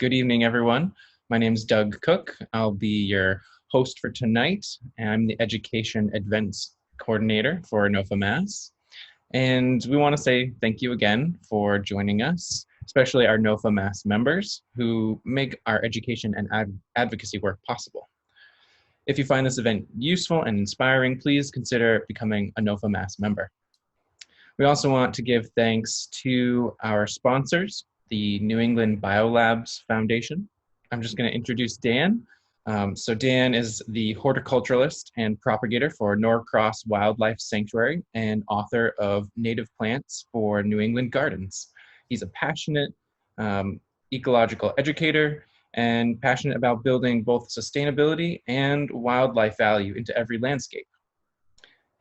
Good evening, everyone. My name is Doug Cook. I'll be your host for tonight. I'm the Education Events Coordinator for Nova Mass. And we want to say thank you again for joining us, especially our Nova Mass members who make our education and advocacy work possible. If you find this event useful and inspiring, please consider becoming a Nova Mass member. We also want to give thanks to our sponsors, the New England BioLabs Foundation. I'm just going to introduce Dan. So Dan is the horticulturalist and propagator for Norcross Wildlife Sanctuary and author of Native Plants for New England Gardens. He's a passionate ecological educator and passionate about building both sustainability and wildlife value into every landscape,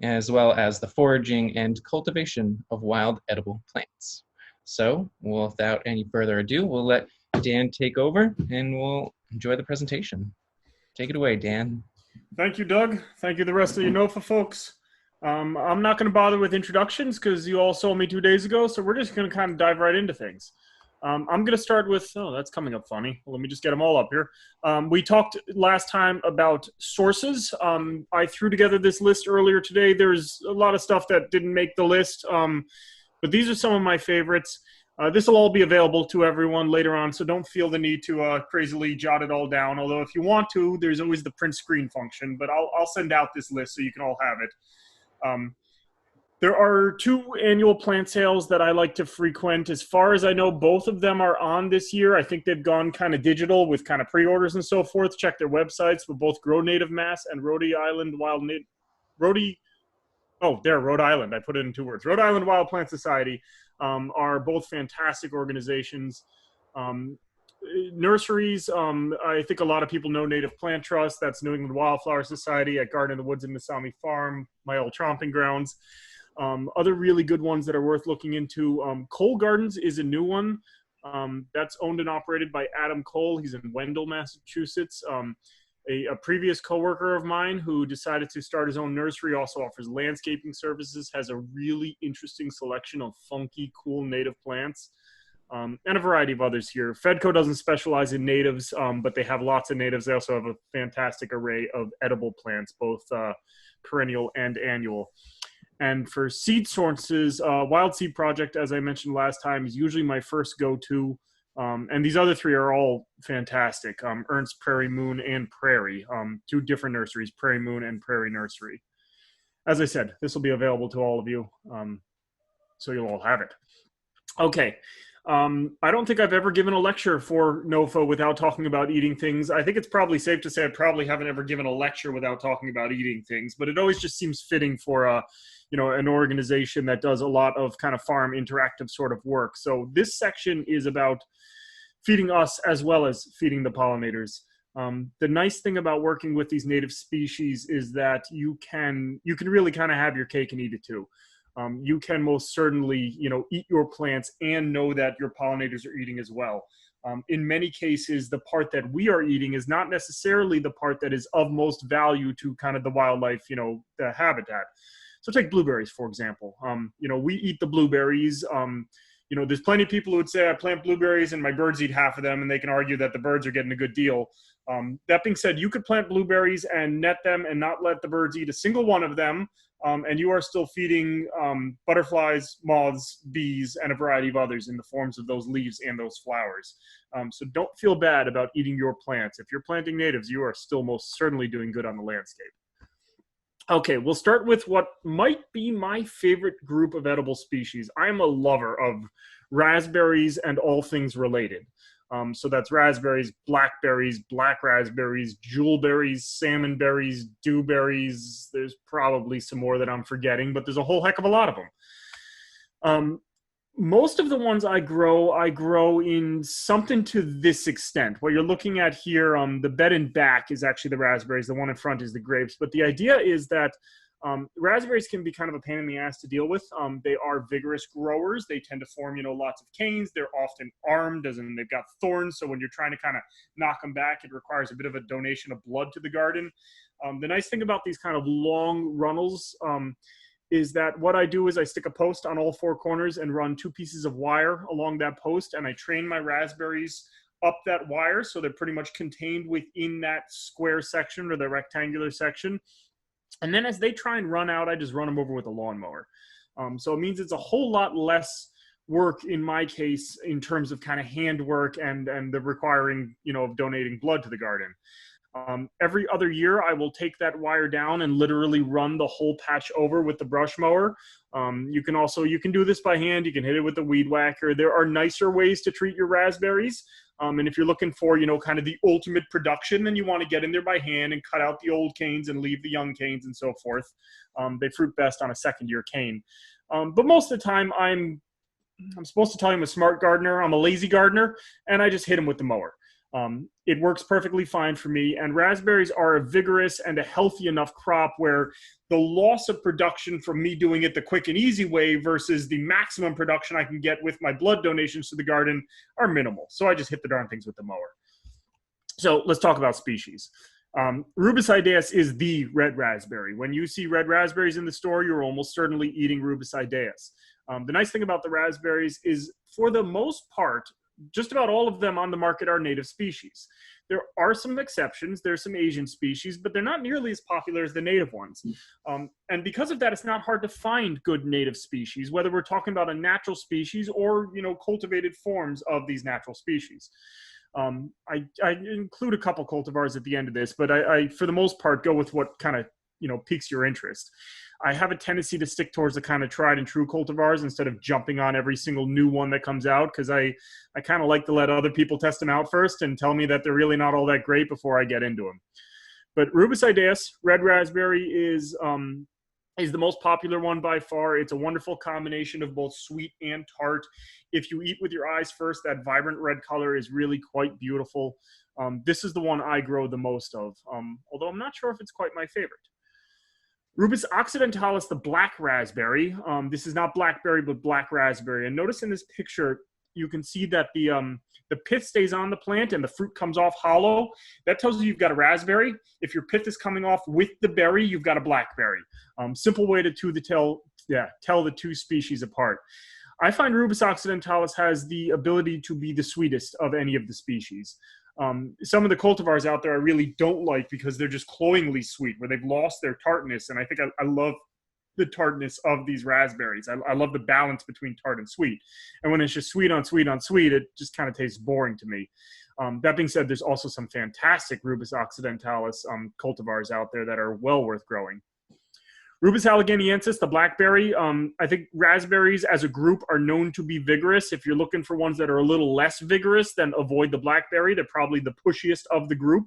as well as the foraging and cultivation of wild edible plants. So without any further ado, we'll let Dan take over and we'll enjoy the presentation. Take it away, Dan. Thank you, Doug. Thank you, the rest of you NOFA folks. I'm not going to bother with introductions because you all saw me 2 days ago, so we're just going to kind of dive right into things. I'm going to start with, oh, that's coming up funny. Well, let me just get them all up here. We talked last time about sources. I threw together this list earlier today. There's a lot of stuff that didn't make the list, but these are some of my favorites. This will all be available to everyone later on, so don't feel the need to crazily jot it all down. Although if you want to, there's always the print screen function, but I'll send out this list so you can all have it. There are 2 annual plant sales that I like to frequent. As far as I know, both of them are on this year. I think they've gone kind of digital with kind of pre-orders and so forth. Check their websites for both Grow Native Mass and Rhode Island Rhode Island. I put it in 2 words. Rhode Island Wild Plant Society are both fantastic organizations. Nurseries, I think a lot of people know Native Plant Trust. That's New England Wildflower Society at Garden in the Woods and Masami Farm, my old tromping grounds. Other really good ones that are worth looking into. Cole Gardens is a new one. That's owned and operated by Adam Cole. He's in Wendell, Massachusetts. A previous coworker of mine who decided to start his own nursery also offers landscaping services, has a really interesting selection of funky, cool native plants, and a variety of others here. Fedco doesn't specialize in natives, but they have lots of natives. They also have a fantastic array of edible plants, both perennial and annual. And for seed sources, Wild Seed Project, as I mentioned last time, is usually my first go-to. And these other 3 are all fantastic. Ernst, Prairie Moon, and Prairie. 2 different nurseries, Prairie Moon and Prairie Nursery. As I said, this will be available to all of you, so you'll all have it. Okay. I don't think I've ever given a lecture for NOFA without talking about eating things. I think it's probably safe to say I probably haven't ever given a lecture without talking about eating things, but it always just seems fitting for an organization that does a lot of kind of farm interactive sort of work. So this section is about feeding us as well as feeding the pollinators. The nice thing about working with these native species is that you can really kind of have your cake and eat it too. You can most certainly, eat your plants and know that your pollinators are eating as well. In many cases, the part that we are eating is not necessarily the part that is of most value to kind of the wildlife, the habitat. So take blueberries, for example. We eat the blueberries. There's plenty of people who would say I plant blueberries and my birds eat half of them, and they can argue that the birds are getting a good deal. That being said, you could plant blueberries and net them and not let the birds eat a single one of them, and you are still feeding butterflies, moths, bees, and a variety of others in the forms of those leaves and those flowers. So don't feel bad about eating your plants. If you're planting natives, you are still most certainly doing good on the landscape. Okay, we'll start with what might be my favorite group of edible species. I'm a lover of raspberries and all things related. So that's raspberries, blackberries, black raspberries, jewelberries, salmon berries, dewberries. There's probably some more that I'm forgetting, but there's a whole heck of a lot of them. Most of the ones I grow in something to this extent. What you're looking at here, the bed and back is actually the raspberries. The one in front is the grapes. But the idea is that raspberries can be kind of a pain in the ass to deal with. They are vigorous growers. They tend to form, lots of canes. They're often armed, as in they've got thorns. So when you're trying to kind of knock them back, it requires a bit of a donation of blood to the garden. The nice thing about these kind of long runnels is that what I do is I stick a post on all 4 corners and run 2 pieces of wire along that post, and I train my raspberries up that wire, so they're pretty much contained within that square section or the rectangular section. And then as they try and run out, I just run them over with a lawnmower. So it means it's a whole lot less work in my case in terms of kind of hand work and the requiring, of donating blood to the garden. Every other year, I will take that wire down and literally run the whole patch over with the brush mower. You can do this by hand. You can hit it with the weed whacker. There are nicer ways to treat your raspberries. And if you're looking for, kind of the ultimate production, then you want to get in there by hand and cut out the old canes and leave the young canes and so forth. They fruit best on a second-year cane. But most of the time, I'm supposed to tell you I'm a smart gardener. I'm a lazy gardener, and I just hit them with the mower. It works perfectly fine for me, and raspberries are a vigorous and a healthy enough crop where the loss of production from me doing it the quick and easy way versus the maximum production I can get with my blood donations to the garden are minimal. So I just hit the darn things with the mower. So let's talk about species. Rubus idaeus is the red raspberry. When you see red raspberries in the store, you're almost certainly eating Rubus idaeus. The nice thing about the raspberries is, for the most part, just about all of them on the market are native species. There are some exceptions. There's some Asian species, but they're not nearly as popular as the native ones. And because of that, it's not hard to find good native species, whether we're talking about a natural species or, cultivated forms of these natural species. I include a couple cultivars at the end of this, but I for the most part, go with what kind of, piques your interest. I have a tendency to stick towards the kind of tried and true cultivars instead of jumping on every single new one that comes out, because I kind of like to let other people test them out first and tell me that they're really not all that great before I get into them. But Rubus idaeus, red raspberry, is the most popular one by far. It's a wonderful combination of both sweet and tart. If you eat with your eyes first, that vibrant red color is really quite beautiful. This is the one I grow the most of, although I'm not sure if it's quite my favorite. Rubus occidentalis, the black raspberry. This is not blackberry, but black raspberry. And notice in this picture, you can see that the pith stays on the plant and the fruit comes off hollow. That tells you you've got a raspberry. If your pith is coming off with the berry, you've got a blackberry. Simple way to tell the two species apart. I find Rubus occidentalis has the ability to be the sweetest of any of the species. Some of the cultivars out there I really don't like because they're just cloyingly sweet, where they've lost their tartness. And I think I love the tartness of these raspberries. I love the balance between tart and sweet. And when it's just sweet on sweet on sweet, it just kind of tastes boring to me. That being said, there's also some fantastic Rubus occidentalis cultivars out there that are well worth growing. Rubus allegheniensis, the blackberry. I think raspberries as a group are known to be vigorous. If you're looking for ones that are a little less vigorous, then avoid the blackberry. They're probably the pushiest of the group.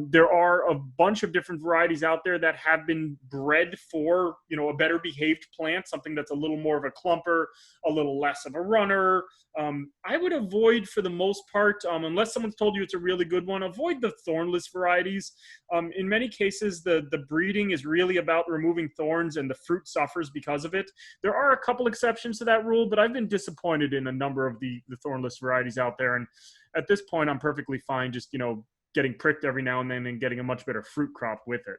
There are a bunch of different varieties out there that have been bred for, a better behaved plant, something that's a little more of a clumper, a little less of a runner. I would avoid, for the most part, unless someone's told you it's a really good one, avoid the thornless varieties. In many cases, the breeding is really about removing thorns, and the fruit suffers because of it. There are a couple exceptions to that rule, but I've been disappointed in a number of the thornless varieties out there. And at this point, I'm perfectly fine just, getting pricked every now and then and getting a much better fruit crop with it.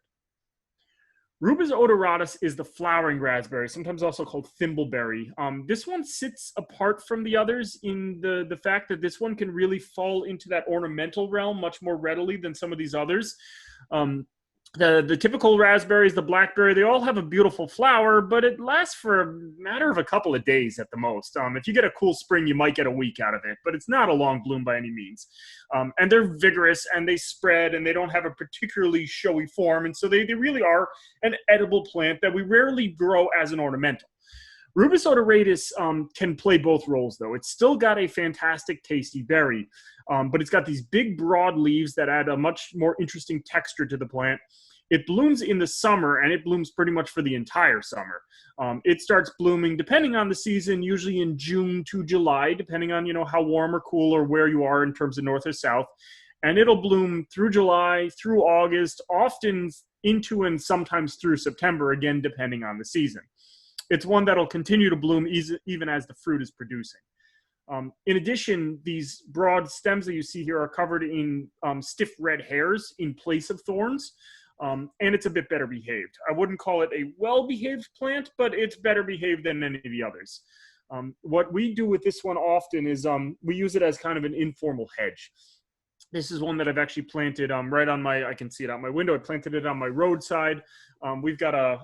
Rubus odoratus is the flowering raspberry, sometimes also called thimbleberry. This one sits apart from the others in the fact that this one can really fall into that ornamental realm much more readily than some of these others. The typical raspberries, the blackberry, they all have a beautiful flower, but it lasts for a matter of a couple of days at the most. If you get a cool spring, you might get a week out of it, but it's not a long bloom by any means. And they're vigorous, and they spread, and they don't have a particularly showy form, and so they really are an edible plant that we rarely grow as an ornamental. Rubus odoratus can play both roles, though. It's still got a fantastic, tasty berry, but it's got these big, broad leaves that add a much more interesting texture to the plant. It blooms in the summer, and it blooms pretty much for the entire summer. It starts blooming, depending on the season, usually in June to July, depending on, how warm or cool or where you are in terms of north or south. And it'll bloom through July, through August, often into and sometimes through September, again, depending on the season. It's one that'll continue to bloom even as the fruit is producing. In addition, these broad stems that you see here are covered in stiff red hairs in place of thorns, and it's a bit better behaved. I wouldn't call it a well-behaved plant, but it's better behaved than any of the others. What we do with this one often is we use it as kind of an informal hedge. This is one that I've actually planted right on my, I can see it out my window. I planted it on my roadside. We've got a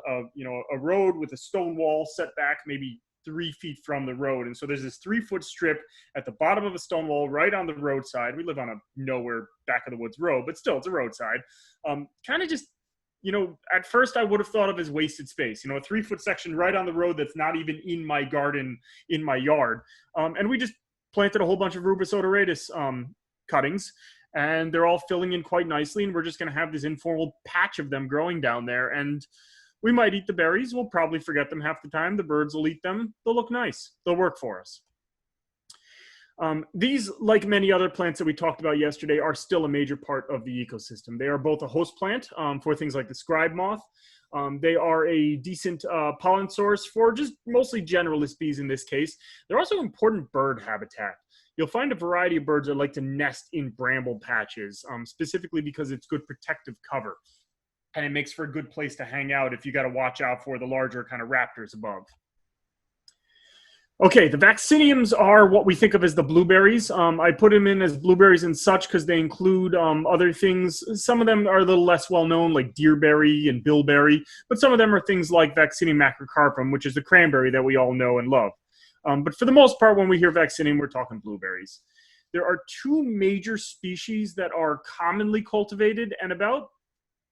road with a stone wall set back maybe 3 feet from the road. And so there's this 3-foot strip at the bottom of a stone wall right on the roadside. We live on a nowhere back of the woods road, but still it's a roadside. Kind of just, at first I would have thought of as wasted space, a 3-foot section right on the road that's not even in my garden, in my yard. And we just planted a whole bunch of Rubus odoratus cuttings, and they're all filling in quite nicely, and we're just going to have this informal patch of them growing down there, and we might eat the berries. We'll probably forget them half the time. The birds will eat them. They'll look nice. They'll work for us. These, like many other plants that we talked about yesterday, are still a major part of the ecosystem. They are both a host plant for things like the scribe moth. They are a decent pollen source for just mostly generalist bees in this case. They're also important bird habitat. You'll find a variety of birds that like to nest in bramble patches, specifically because it's good protective cover. And it makes for a good place to hang out if you got to watch out for the larger kind of raptors above. Okay, the vacciniums are what we think of as the blueberries. I put them in as blueberries and such because they include other things. Some of them are a little less well known, like deerberry and bilberry, but some of them are things like Vaccinium macrocarpum, which is the cranberry that we all know and love. But for the most part, when we hear vaccinium, we're talking blueberries. There are 2 major species that are commonly cultivated, and about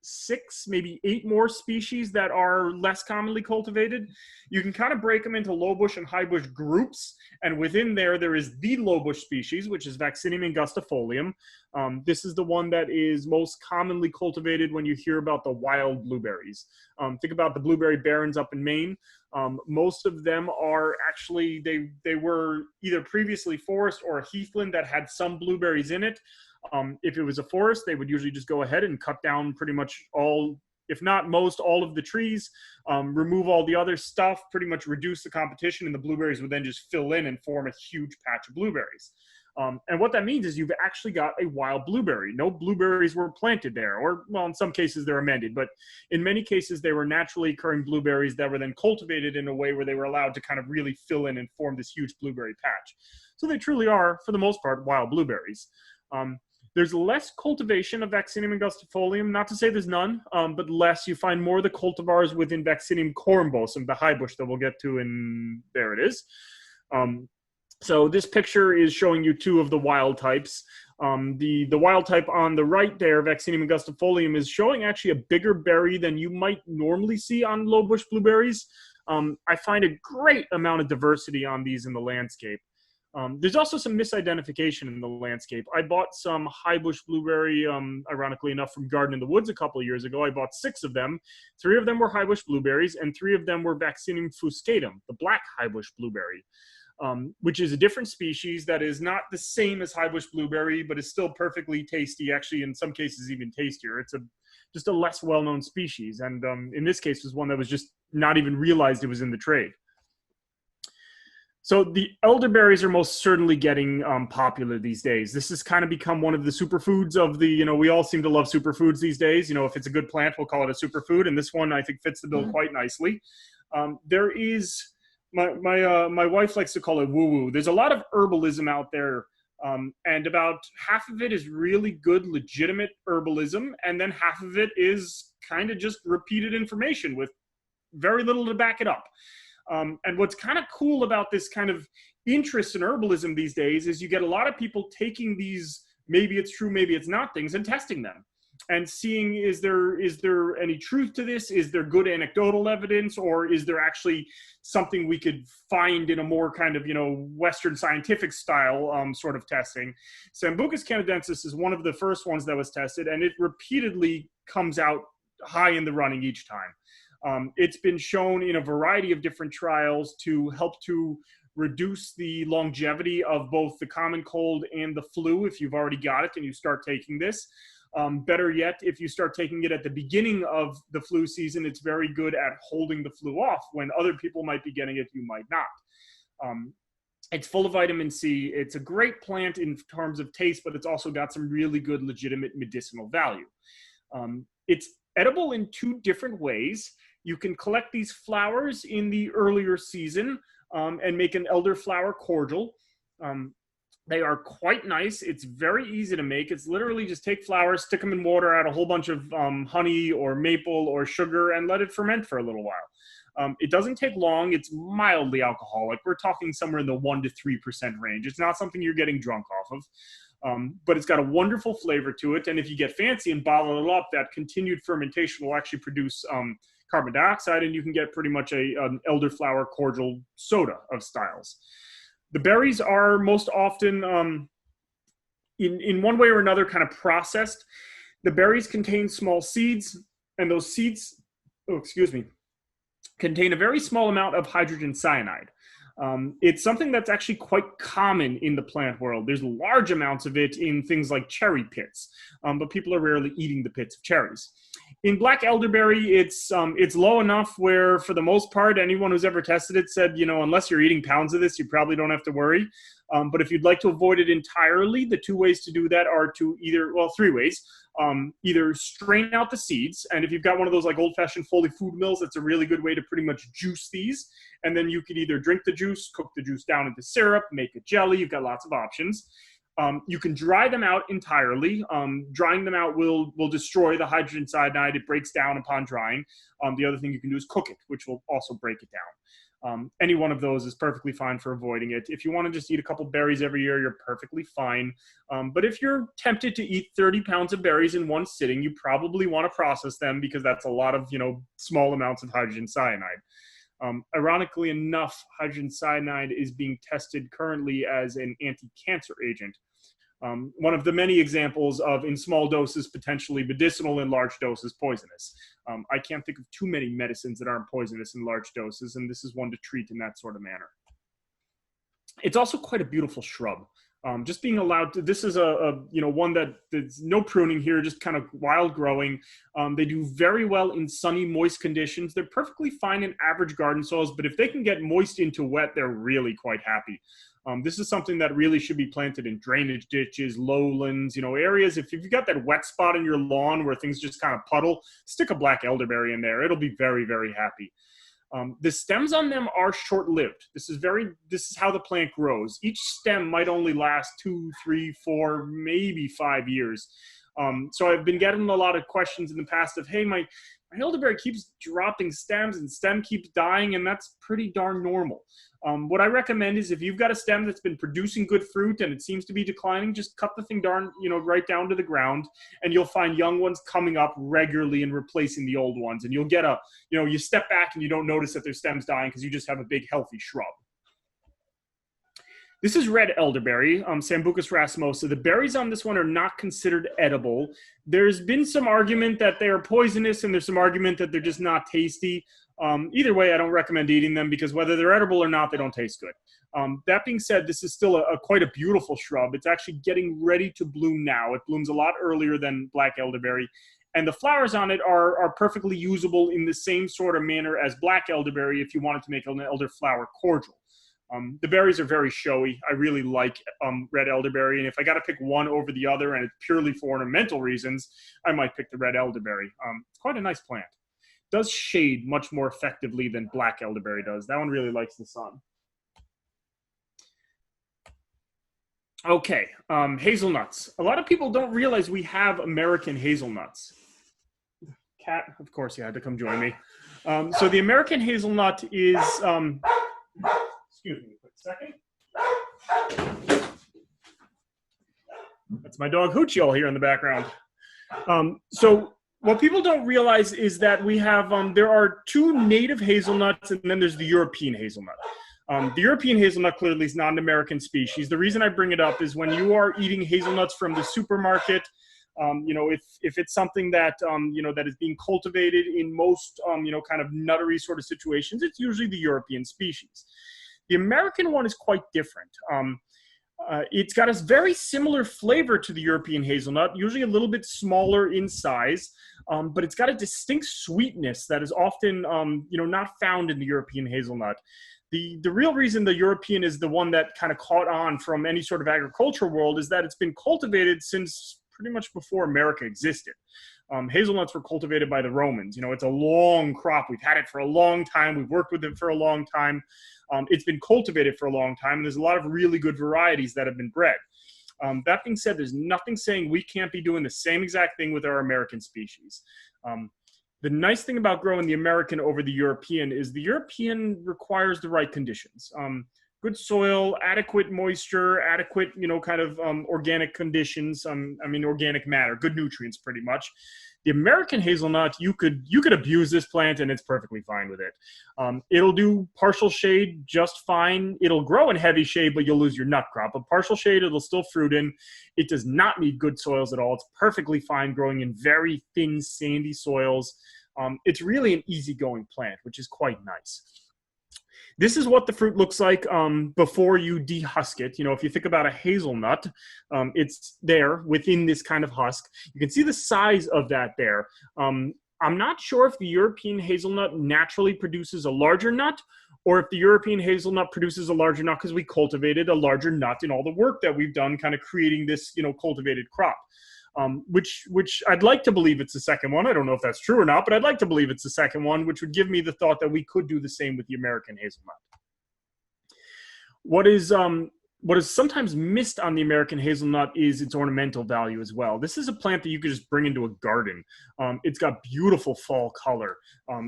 6, maybe 8 more species that are less commonly cultivated. You can kind of break them into low bush and high bush groups, and within there is the low bush species, which is Vaccinium angustifolium. This is the one that is most commonly cultivated when you hear about the wild blueberries. Think about the blueberry barrens up in Maine. Most of them are actually, they were either previously forest or a heathland that had some blueberries in it. If it was a forest, they would usually just go ahead and cut down pretty much all, if not most, all of the trees, remove all the other stuff, pretty much reduce the competition, and the blueberries would then just fill in and form a huge patch of blueberries. And what that means is you've actually got a wild blueberry. No blueberries were planted there, or, well, in some cases they're amended, but in many cases they were naturally occurring blueberries that were then cultivated in a way where they were allowed to kind of really fill in and form this huge blueberry patch. So they truly are, for the most part, wild blueberries. There's less cultivation of Vaccinium angustifolium, not to say there's none, but less. You find more of the cultivars within Vaccinium corymbosum, the high bush that we'll get to, and there it is. So this picture is showing you 2 of the wild types. The wild type on the right there, Vaccinium angustifolium, is showing actually a bigger berry than you might normally see on low bush blueberries. I find a great amount of diversity on these in the landscape. There's also some misidentification in the landscape. I bought some high bush blueberry, ironically enough, from Garden in the Woods a couple of years ago. I bought 6 of them. 3 of them were high bush blueberries, and 3 of them were Vaccinium fuscatum, the black high bush blueberry, which is a different species that is not the same as high bush blueberry, but is still perfectly tasty, actually in some cases even tastier. It's just a less well-known species, and in this case was one that was just not even realized it was in the trade. So the elderberries are most certainly getting popular these days. This has kind of become one of the superfoods of the, we all seem to love superfoods these days. If it's a good plant, we'll call it a superfood. And this one, I think, fits the bill quite nicely. There is, my wife likes to call it woo-woo. There's a lot of herbalism out there. And about half of it is really good, legitimate herbalism. And then half of it is kind of just repeated information with very little to back it up. And what's kind of cool about this kind of interest in herbalism these days is you get a lot of people taking these, maybe it's true, maybe it's not things, and testing them and seeing, is there any truth to this? Is there good anecdotal evidence, or is there actually something we could find in a more kind of, Western scientific style sort of testing? Sambucus canadensis is one of the first ones that was tested, and it repeatedly comes out high in the running each time. It's been shown in a variety of different trials to help to reduce the longevity of both the common cold and the flu if you've already got it and you start taking this. Better yet, if you start taking it at the beginning of the flu season, it's very good at holding the flu off. When other people might be getting it, you might not. It's full of vitamin C. It's a great plant in terms of taste, but it's also got some really good legitimate medicinal value. It's edible in 2 different ways. You can collect these flowers in the earlier season. and make an elderflower cordial. They are quite nice. It's very easy to make. It's literally just take flowers, stick them in water, add a whole bunch of honey or maple or sugar, and let it ferment for a little while. It doesn't take long. It's mildly alcoholic. We're talking somewhere in the 1% to 3% range. It's not something you're getting drunk off of, but it's got a wonderful flavor to it. And if you get fancy and bottle it up, that continued fermentation will actually produce carbon dioxide, and you can get pretty much an elderflower cordial soda of styles. The berries are most often, in one way or another, kind of processed. The berries contain small seeds, and those seeds, contain a very small amount of hydrogen cyanide. It's something that's actually quite common in the plant world. There's large amounts of it in things like cherry pits, but people are rarely eating the pits of cherries. In black elderberry, it's low enough where, for the most part, anyone who's ever tested it said, unless you're eating pounds of this, you probably don't have to worry. But if you'd like to avoid it entirely, the two ways to do that are to three ways. Either strain out the seeds, and if you've got one of those like old-fashioned Foley food mills, that's a really good way to pretty much juice these. And then you could either drink the juice, cook the juice down into syrup, make a jelly. You've got lots of options. You can dry them out entirely. Drying them out will destroy the hydrogen cyanide. It breaks down upon drying. The other thing you can do is cook it, which will also break it down. Any one of those is perfectly fine for avoiding it. If you want to just eat a couple berries every year, you're perfectly fine. But if you're tempted to eat 30 pounds of berries in one sitting, you probably want to process them, because that's a lot of, small amounts of hydrogen cyanide. Ironically enough, hydrogen cyanide is being tested currently as an anti-cancer agent. One of the many examples of, in small doses, potentially medicinal, in large doses, poisonous. I can't think of too many medicines that aren't poisonous in large doses, and this is one to treat in that sort of manner. It's also quite a beautiful shrub. Just being allowed to, this is one that there's no pruning here, just kind of wild growing. They do very well in sunny, moist conditions. They're perfectly fine in average garden soils, but if they can get moist into wet, they're really quite happy. This is something that really should be planted in drainage ditches, lowlands, areas. If you've got that wet spot in your lawn where things just kind of puddle, stick a black elderberry in there. It'll be very, very happy. The stems on them are short-lived. This is how the plant grows. Each stem might only last 2, 3, 4, maybe 5 years. So I've been getting a lot of questions in the past of, hey, my elderberry keeps dropping stems and stem keeps dying, and that's pretty darn normal. What I recommend is, if you've got a stem that's been producing good fruit and it seems to be declining, just cut the thing right down to the ground, and you'll find young ones coming up regularly and replacing the old ones. And you'll get you step back and you don't notice that their stem's dying because you just have a big healthy shrub. This is red elderberry, Sambucus racemosa. The berries on this one are not considered edible. There's been some argument that they are poisonous, and there's some argument that they're just not tasty. Either way, I don't recommend eating them, because whether they're edible or not, they don't taste good. That being said, this is still quite a beautiful shrub. It's actually getting ready to bloom now. It blooms a lot earlier than black elderberry. And the flowers on it are perfectly usable in the same sort of manner as black elderberry if you wanted to make an elderflower cordial. The berries are very showy. I really like red elderberry, and if I got to pick one over the other, and it's purely for ornamental reasons, I might pick the red elderberry. It's quite a nice plant. It does shade much more effectively than black elderberry does. That one really likes the sun. Okay, hazelnuts. A lot of people don't realize we have American hazelnuts. Cat, of course, you had to come join me. So the American hazelnut is... excuse me a quick second. That's my dog Hoochie all here in the background. So what people don't realize is that we have, there are two native hazelnuts, and then there's the European hazelnut. The European hazelnut clearly is not an American species. The reason I bring it up is when you are eating hazelnuts from the supermarket, if it's something that, that is being cultivated in most, kind of nuttery sort of situations, it's usually the European species. The American one is quite different. It's got a very similar flavor to the European hazelnut, usually a little bit smaller in size, but it's got a distinct sweetness that is often, not found in the European hazelnut. The real reason the European is the one that kind of caught on from any sort of agricultural world is that it's been cultivated since pretty much before America existed. Hazelnuts were cultivated by the Romans. You know, it's a long crop. We've had it for a long time. We've worked with it for a long time. It's been cultivated for a long time, and there's a lot of really good varieties that have been bred. That being said, there's nothing saying we can't be doing the same exact thing with our American species. The nice thing about growing the American over the European is the European requires the right conditions. Good soil, adequate moisture, adequate, you know, kind of organic conditions. Organic matter, good nutrients, pretty much. The American hazelnut, you could abuse this plant and it's perfectly fine with it. It'll do partial shade just fine. It'll grow in heavy shade, but you'll lose your nut crop. But partial shade, it'll still fruit in. It does not need good soils at all. It's perfectly fine growing in very thin, sandy soils. It's really an easygoing plant, which is quite nice. This is what the fruit looks like before you dehusk it. You know, if you think about a hazelnut, it's there within this kind of husk. You can see the size of that there. I'm not sure if the European hazelnut naturally produces a larger nut, or if the European hazelnut produces a larger nut because we cultivated a larger nut in all the work that we've done kind of creating this, you know, cultivated crop. Which I'd like to believe it's the second one. I don't know if that's true or not, but I'd like to believe it's the second one, which would give me the thought that we could do the same with the American hazelnut. What is sometimes missed on the American hazelnut is its ornamental value as well. This is a plant that you could just bring into a garden. It's got beautiful fall color.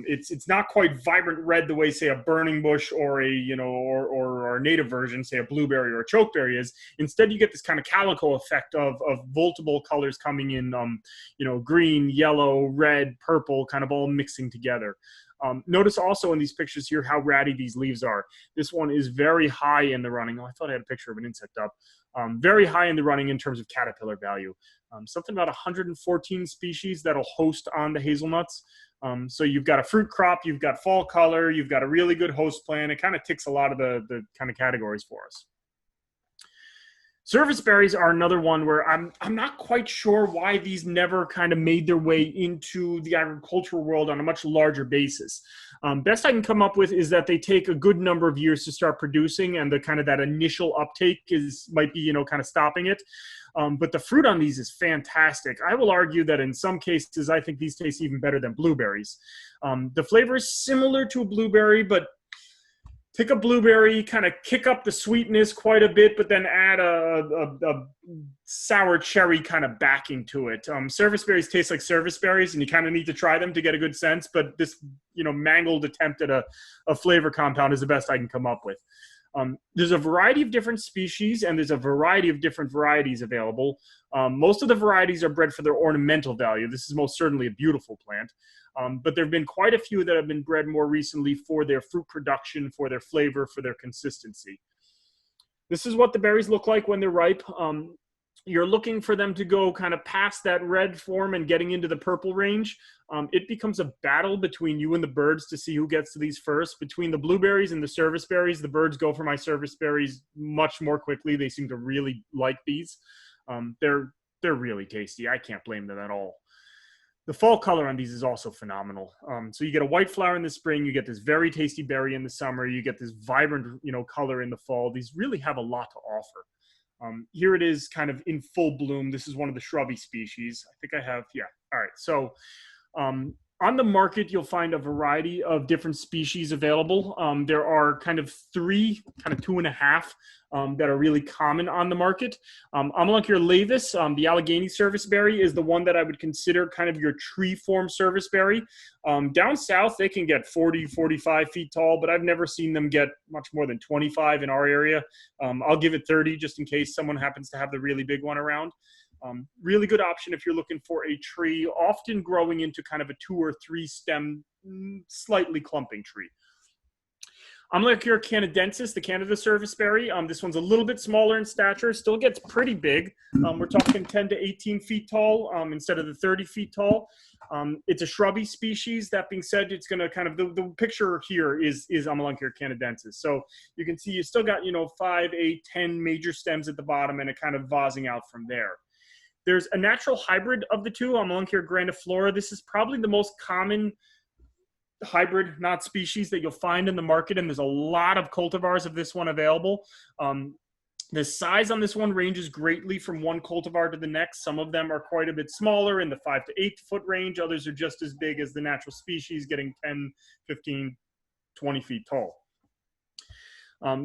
It's not quite vibrant red the way, say, a burning bush or a, you know, or a native version, say a blueberry or a chokeberry is. Instead, you get this kind of calico effect of multiple colors coming in, you know, green, yellow, red, purple, kind of all mixing together. Notice also in these pictures here how ratty these leaves are. This one is very high in the running. Oh, I thought I had a picture of an insect up. Very high in the running in terms of caterpillar value. Something about 114 species that'll host on the hazelnuts. So you've got a fruit crop, you've got fall color, you've got a really good host plant. It kind of ticks a lot of the kind of categories for us. Service berries are another one where I'm not quite sure why these never kind of made their way into the agricultural world on a much larger basis. Best I can come up with is that they take a good number of years to start producing, and the kind of that initial uptake might be, you know, kind of stopping it. But the fruit on these is fantastic. I will argue that in some cases, I think these taste even better than blueberries. The flavor is similar to a blueberry, but take a blueberry, kind of kick up the sweetness quite a bit, but then add a sour cherry kind of backing to it. Service berries taste like service berries, and you kind of need to try them to get a good sense, but this, you know, mangled attempt at a flavor compound is the best I can come up with. There's a variety of different species, and there's a variety of different varieties available. Most of the varieties are bred for their ornamental value. This is most certainly a beautiful plant. But there have been quite a few that have been bred more recently for their fruit production, for their flavor, for their consistency. This is what the berries look like when they're ripe. You're looking for them to go kind of past that red form and getting into the purple range. It becomes a battle between you and the birds to see who gets to these first. Between the blueberries and the service berries, the birds go for my service berries much more quickly. They seem to really like these. They're really tasty. I can't blame them at all. The fall color on these is also phenomenal. So you get a white flower in the spring, you get this very tasty berry in the summer, you get this vibrant, you know, color in the fall. These really have a lot to offer. Here it is kind of in full bloom. This is one of the shrubby species. I think I have, yeah. All right. So on the market, you'll find a variety of different species available. There are kind of three, kind of 2.5 that are really common on the market. Amelanchier laevis, the Allegheny serviceberry, is the one that I would consider kind of your tree-form serviceberry. Down south, they can get 40, 45 feet tall, but I've never seen them get much more than 25 in our area. I'll give it 30 just in case someone happens to have the really big one around. Really good option if you're looking for a tree, often growing into kind of a 2 or 3 stem, slightly clumping tree. Amelanchier canadensis, the Canada serviceberry. This one's a little bit smaller in stature, still gets pretty big. We're talking 10 to 18 feet tall instead of the 30 feet tall. It's a shrubby species. That being said, it's going to kind of, the picture here is Amelanchier canadensis. So you can see you still got, you know, 5, 8, 10 major stems at the bottom and it kind of vasing out from there. There's a natural hybrid of the two, Amelanchier grandiflora. This is probably the most common hybrid, not species, that you'll find in the market, and there's a lot of cultivars of this one available. The size on this one ranges greatly from one cultivar to the next. Some of them are quite a bit smaller in the 5 to 8 foot range. Others are just as big as the natural species, getting 10, 15, 20 feet tall.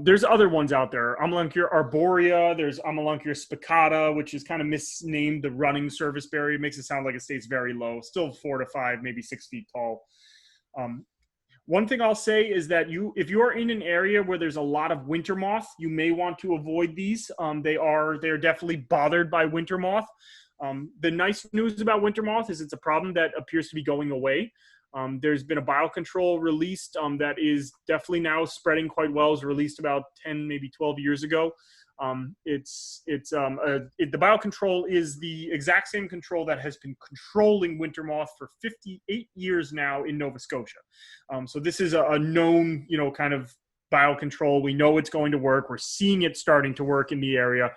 There's other ones out there. Amelanchier arborea. There's Amelanchier spicata, which is kind of misnamed the running serviceberry. It makes it sound like it stays very low, still 4 to 5, maybe 6 feet tall. One thing I'll say is that if you are in an area where there's a lot of winter moth, you may want to avoid these. They're definitely bothered by winter moth. The nice news about winter moth is it's a problem that appears to be going away. There's been a biocontrol released that is definitely now spreading quite well. It was released about 10, maybe 12 years ago. The biocontrol is the exact same control that has been controlling winter moth for 58 years now in Nova Scotia. So this is a known, kind of biocontrol. We know it's going to work. We're seeing it starting to work in the area.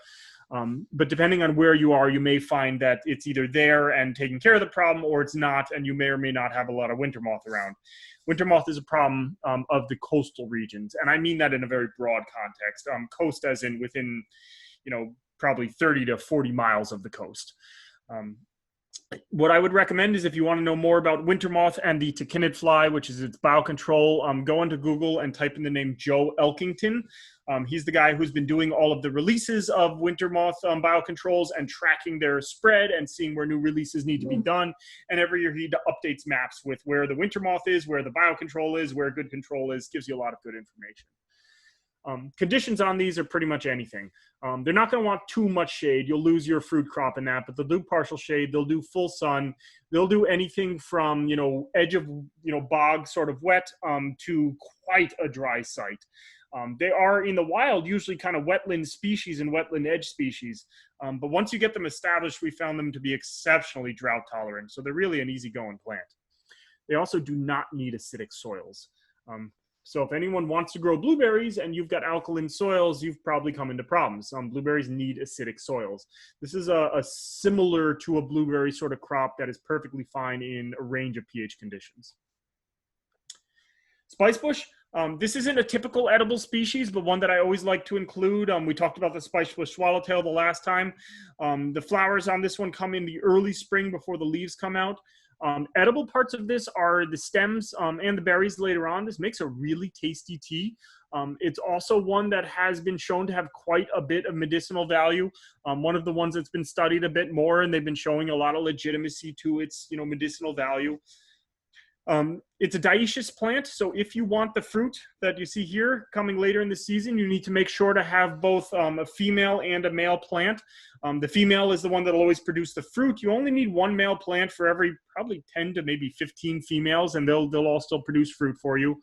But depending on where you are, you may find that it's either there and taking care of the problem, or it's not, and you may or may not have a lot of winter moth around. Winter moth is a problem of the coastal regions, and I mean that in a very broad context. Coast as in within, probably 30 to 40 miles of the coast. What I would recommend is if you want to know more about winter moth and the tachinid fly, which is its biocontrol, go into Google and type in the name Joe Elkington. He's the guy who's been doing all of the releases of winter moth biocontrols and tracking their spread and seeing where new releases need to be done. And every year he updates maps with where the winter moth is, where the biocontrol is, where good control is, gives you a lot of good information. Conditions on these are pretty much anything. They're not going to want too much shade. You'll lose your fruit crop in that, but they'll do partial shade. They'll do full sun. They'll do anything from, edge of, bog sort of wet to quite a dry site. They are in the wild usually kind of wetland species and wetland edge species. But once you get them established, we found them to be exceptionally drought tolerant. So they're really an easygoing plant. They also do not need acidic soils. So if anyone wants to grow blueberries and you've got alkaline soils, you've probably come into problems. Blueberries need acidic soils. This is a similar to a blueberry sort of crop that is perfectly fine in a range of pH conditions. Spicebush. This isn't a typical edible species, but one that I always like to include. We talked about the spicebush swallowtail the last time. The flowers on this one come in the early spring before the leaves come out. Edible parts of this are the stems and the berries later on. This makes a really tasty tea. It's also one that has been shown to have quite a bit of medicinal value. One of the ones that's been studied a bit more, and they've been showing a lot of legitimacy to its medicinal value. It's a dioecious plant, so if you want the fruit that you see here coming later in the season, you need to make sure to have both a female and a male plant. The female is the one that will always produce the fruit. You only need one male plant for every probably 10 to maybe 15 females, and they'll all still produce fruit for you.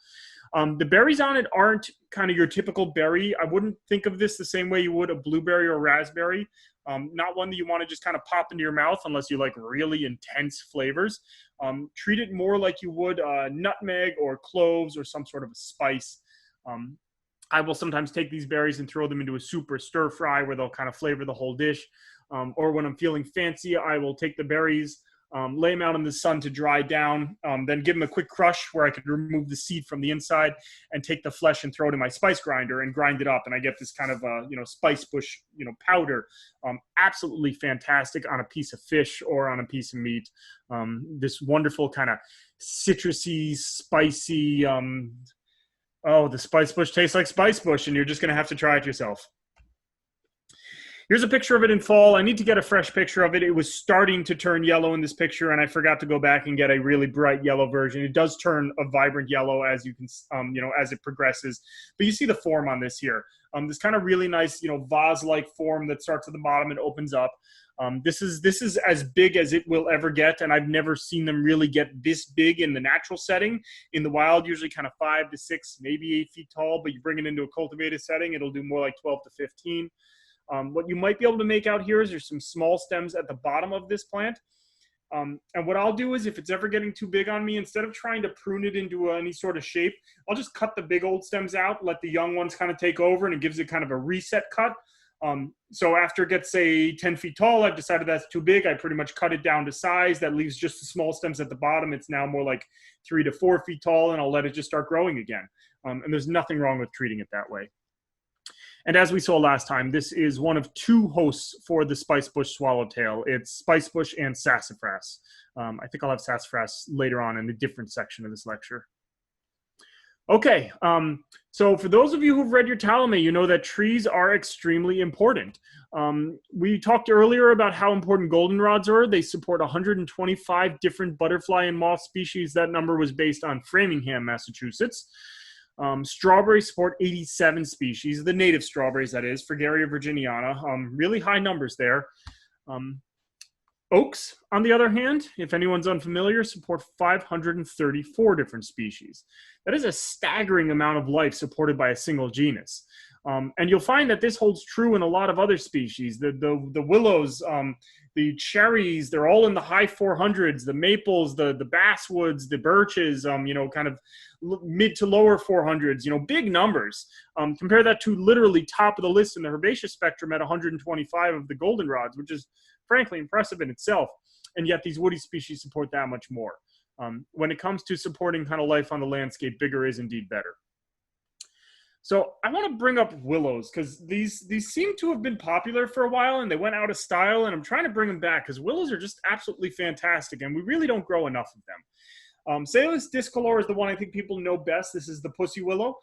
The berries on it aren't kind of your typical berry. I wouldn't think of this the same way you would a blueberry or raspberry. Not one that you want to just kind of pop into your mouth unless you like really intense flavors. Treat it more like you would nutmeg or cloves or some sort of a spice. I will sometimes take these berries and throw them into a soup or stir fry where they'll kind of flavor the whole dish. Or when I'm feeling fancy, I will take the berries, lay them out in the sun to dry down, then give them a quick crush where I could remove the seed from the inside and take the flesh and throw it in my spice grinder and grind it up. And I get this kind of, spice bush, powder. Absolutely fantastic on a piece of fish or on a piece of meat. This wonderful kind of citrusy, spicy, the spice bush tastes like spice bush, and you're just going to have to try it yourself. Here's a picture of it in fall. I need to get a fresh picture of it. It was starting to turn yellow in this picture, and I forgot to go back and get a really bright yellow version. It does turn a vibrant yellow as you can, as it progresses. But you see the form on this here. This kind of really nice, vase-like form that starts at the bottom and opens up. This is as big as it will ever get, and I've never seen them really get this big in the natural setting. In the wild, usually kind of 5 to 6, maybe 8 feet tall, but you bring it into a cultivated setting, it'll do more like 12 to 15. What you might be able to make out here is there's some small stems at the bottom of this plant. And what I'll do is if it's ever getting too big on me, instead of trying to prune it into any sort of shape, I'll just cut the big old stems out, let the young ones kind of take over, and it gives it kind of a reset cut. So after it gets, say, 10 feet tall, I've decided that's too big. I pretty much cut it down to size. That leaves just the small stems at the bottom. It's now more like 3 to 4 feet tall, and I'll let it just start growing again. And there's nothing wrong with treating it that way. And as we saw last time, this is one of two hosts for the spicebush swallowtail. It's spicebush and sassafras. I think I'll have sassafras later on in a different section of this lecture. Okay, so for those of you who've read your Ptolemy, you know that trees are extremely important. We talked earlier about how important goldenrods are. They support 125 different butterfly and moth species. That number was based on Framingham, Massachusetts. Strawberries support 87 species, the native strawberries, that is, Fragaria virginiana. Really high numbers there. Oaks, on the other hand, if anyone's unfamiliar, support 534 different species. That is a staggering amount of life supported by a single genus. And you'll find that this holds true in a lot of other species. The willows, the cherries, they're all in the high 400s. The maples, the basswoods, the birches, kind of mid to lower 400s, big numbers. Compare that to literally top of the list in the herbaceous spectrum at 125 of the goldenrods, which is frankly impressive in itself. And yet these woody species support that much more. When it comes to supporting kind of life on the landscape, bigger is indeed better. So I want to bring up willows because these seem to have been popular for a while and they went out of style, and I'm trying to bring them back because willows are just absolutely fantastic and we really don't grow enough of them. Salix discolor is the one I think people know best. This is the pussy willow.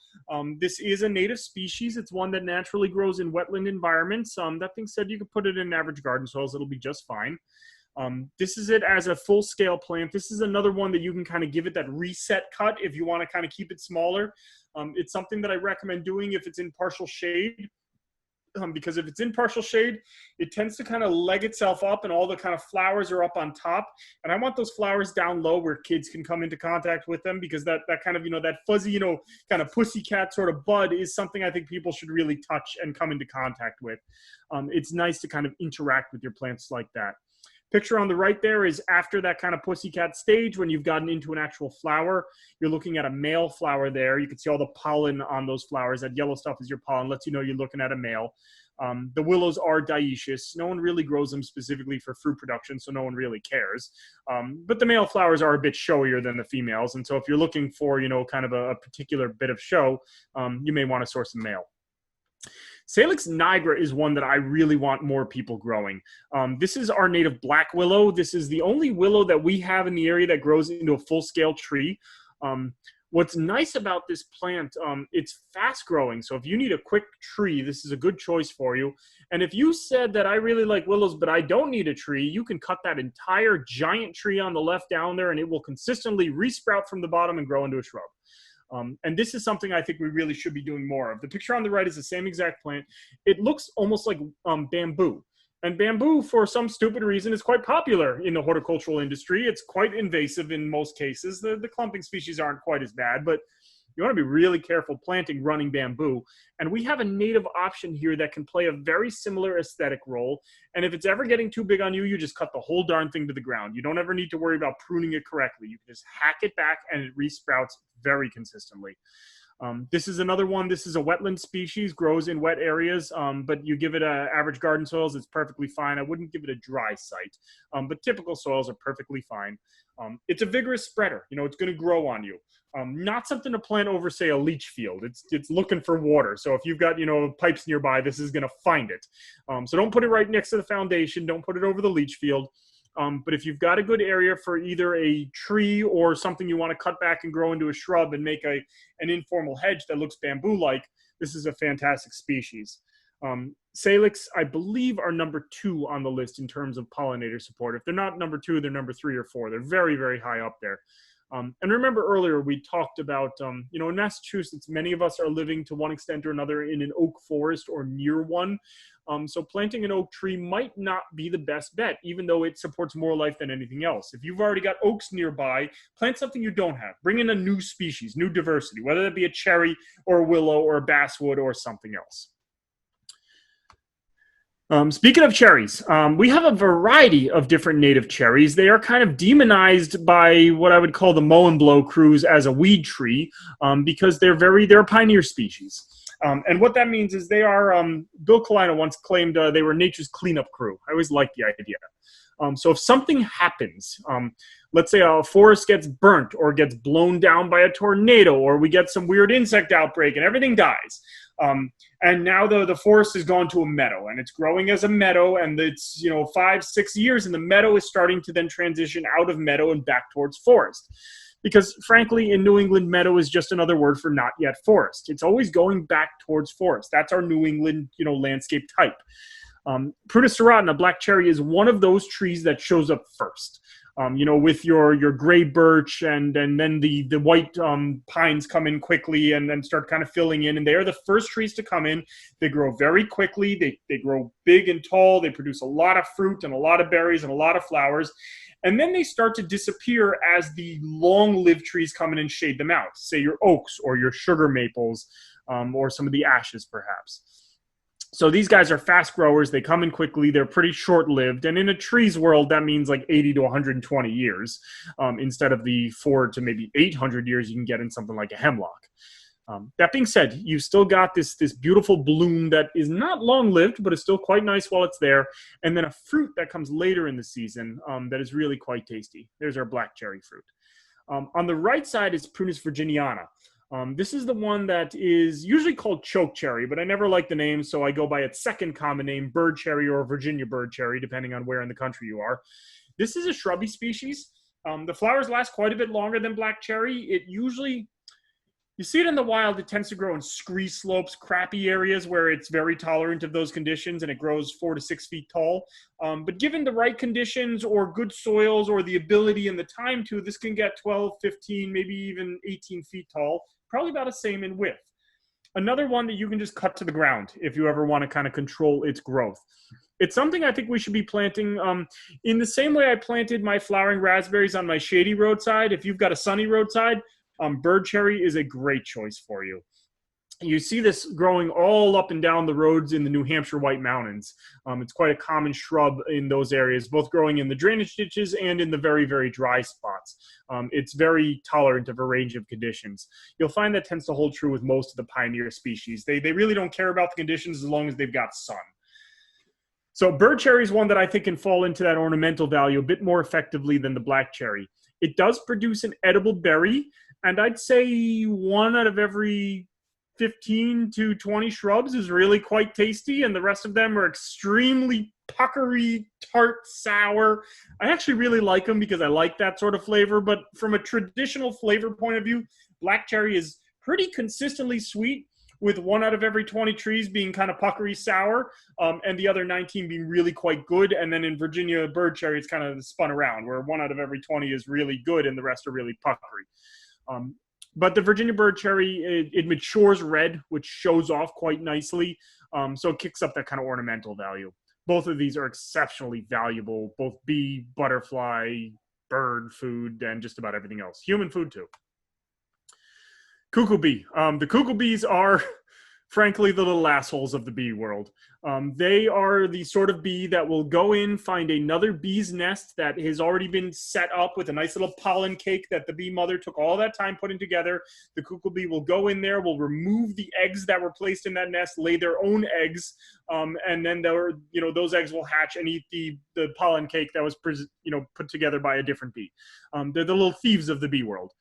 This is a native species. It's one that naturally grows in wetland environments. That being said, you can put it in average garden soils. It'll be just fine. This is it as a full-scale plant. This is another one that you can kind of give it that reset cut if you want to kind of keep it smaller. It's something that I recommend doing if it's in partial shade. Because if it's in partial shade, it tends to kind of leg itself up and all the kind of flowers are up on top. And I want those flowers down low where kids can come into contact with them, because that kind of, that fuzzy, kind of pussycat sort of bud is something I think people should really touch and come into contact with. It's nice to kind of interact with your plants like that. Picture on the right there is after that kind of pussycat stage when you've gotten into an actual flower. You're looking at a male flower there. You can see all the pollen on those flowers. That yellow stuff is your pollen, lets you know you're looking at a male. The willows are dioecious. No one really grows them specifically for fruit production, so no one really cares. But the male flowers are a bit showier than the females. And so if you're looking for, kind of a particular bit of show, you may want to source a male. Salix nigra is one that I really want more people growing. This is our native black willow. This is the only willow that we have in the area that grows into a full-scale tree. What's nice about this plant, it's fast growing. So if you need a quick tree, this is a good choice for you. And if you said that I really like willows, but I don't need a tree, you can cut that entire giant tree on the left down there and it will consistently resprout from the bottom and grow into a shrub. And this is something I think we really should be doing more of. The picture on the right is the same exact plant. It looks almost like bamboo. And bamboo, for some stupid reason, is quite popular in the horticultural industry. It's quite invasive in most cases. The clumping species aren't quite as bad, but you want to be really careful planting running bamboo. And we have a native option here that can play a very similar aesthetic role. And if it's ever getting too big on you, you just cut the whole darn thing to the ground. You don't ever need to worry about pruning it correctly. You can just hack it back and it resprouts very consistently. This is another one. This is a wetland species, grows in wet areas, but you give it average garden soils, it's perfectly fine. I wouldn't give it a dry site, but typical soils are perfectly fine. It's a vigorous spreader. It's going to grow on you. Not something to plant over, say, a leach field. It's looking for water. So if you've got, pipes nearby, this is going to find it. So don't put it right next to the foundation. Don't put it over the leach field. But if you've got a good area for either a tree or something you want to cut back and grow into a shrub and make an informal hedge that looks bamboo-like, this is a fantastic species. Salix, I believe, are number 2 on the list in terms of pollinator support. If they're not number 2, they're number 3 or 4. They're very, very high up there. And remember earlier we talked about, in Massachusetts, many of us are living to one extent or another in an oak forest or near one. So planting an oak tree might not be the best bet, even though it supports more life than anything else. If you've already got oaks nearby, plant something you don't have. Bring in a new species, new diversity, whether that be a cherry or a willow or a basswood or something else. Speaking of cherries, we have a variety of different native cherries. They are kind of demonized by what I would call the mow and blow crews as a weed tree, because they're a pioneer species. And what that means is they are, Bill Kalina once claimed they were nature's cleanup crew. I always liked the idea. So if something happens, let's say a forest gets burnt or gets blown down by a tornado, or we get some weird insect outbreak and everything dies. And now the forest has gone to a meadow, and it's growing as a meadow, and it's 5-6 years, and the meadow is starting to then transition out of meadow and back towards forest. Because frankly, in New England, meadow is just another word for not yet forest. It's always going back towards forest. That's our New England landscape type. Prunus serratina, black cherry, is one of those trees that shows up first. With your gray birch and then the white pines come in quickly and then start kind of filling in. And they are the first trees to come in. They grow very quickly. They grow big and tall. They produce a lot of fruit and a lot of berries and a lot of flowers. And then they start to disappear as the long-lived trees come in and shade them out. Say your oaks or your sugar maples or some of the ashes perhaps. So these guys are fast growers. They come in quickly. They're pretty short-lived. And in a trees world, that means like 80 to 120 years instead of the 400 to maybe 800 years you can get in something like a hemlock. That being said, you've still got this beautiful bloom that is not long-lived, but is still quite nice while it's there. And then a fruit that comes later in the season that is really quite tasty. There's our black cherry fruit. On the right side is Prunus virginiana. This is the one that is usually called choke cherry, but I never like the name, so I go by its second common name, bird cherry or Virginia bird cherry, depending on where in the country you are. This is a shrubby species. The flowers last quite a bit longer than black cherry. You see it in the wild, it tends to grow in scree slopes, crappy areas where it's very tolerant of those conditions, and it grows 4 to 6 feet tall. But given the right conditions or good soils or the ability and the time to, this can get 12, 15, maybe even 18 feet tall, probably about the same in width. Another one that you can just cut to the ground if you ever want to kind of control its growth. It's something I think we should be planting in the same way I planted my flowering raspberries on my shady roadside. If you've got a sunny roadside, bird cherry is a great choice for you. You see this growing all up and down the roads in the New Hampshire White Mountains. It's quite a common shrub in those areas, both growing in the drainage ditches and in the very, very dry spots. It's very tolerant of a range of conditions. You'll find that tends to hold true with most of the pioneer species. They really don't care about the conditions as long as they've got sun. So bird cherry is one that I think can fall into that ornamental value a bit more effectively than the black cherry. It does produce an edible berry, and I'd say 1 out of every 15 to 20 shrubs is really quite tasty, and the rest of them are extremely puckery, tart, sour. I actually really like them because I like that sort of flavor, but from a traditional flavor point of view, black cherry is pretty consistently sweet, with 1 out of every 20 trees being kind of puckery sour, and the other 19 being really quite good. And then in Virginia bird cherry, it's kind of spun around, where 1 out of every 20 is really good and the rest are really puckery. But the Virginia bird cherry, it matures red, which shows off quite nicely. So it kicks up that kind of ornamental value. Both of these are exceptionally valuable, both bee, butterfly, bird food, and just about everything else. Human food too. Cuckoo bee. The cuckoo bees are, frankly, the little assholes of the bee world. They are the sort of bee that will go in, find another bee's nest that has already been set up with a nice little pollen cake that the bee mother took all that time putting together. The cuckoo bee will go in there, will remove the eggs that were placed in that nest, lay their own eggs, and then those eggs will hatch and eat the pollen cake that was put together by a different bee. They're the little thieves of the bee world.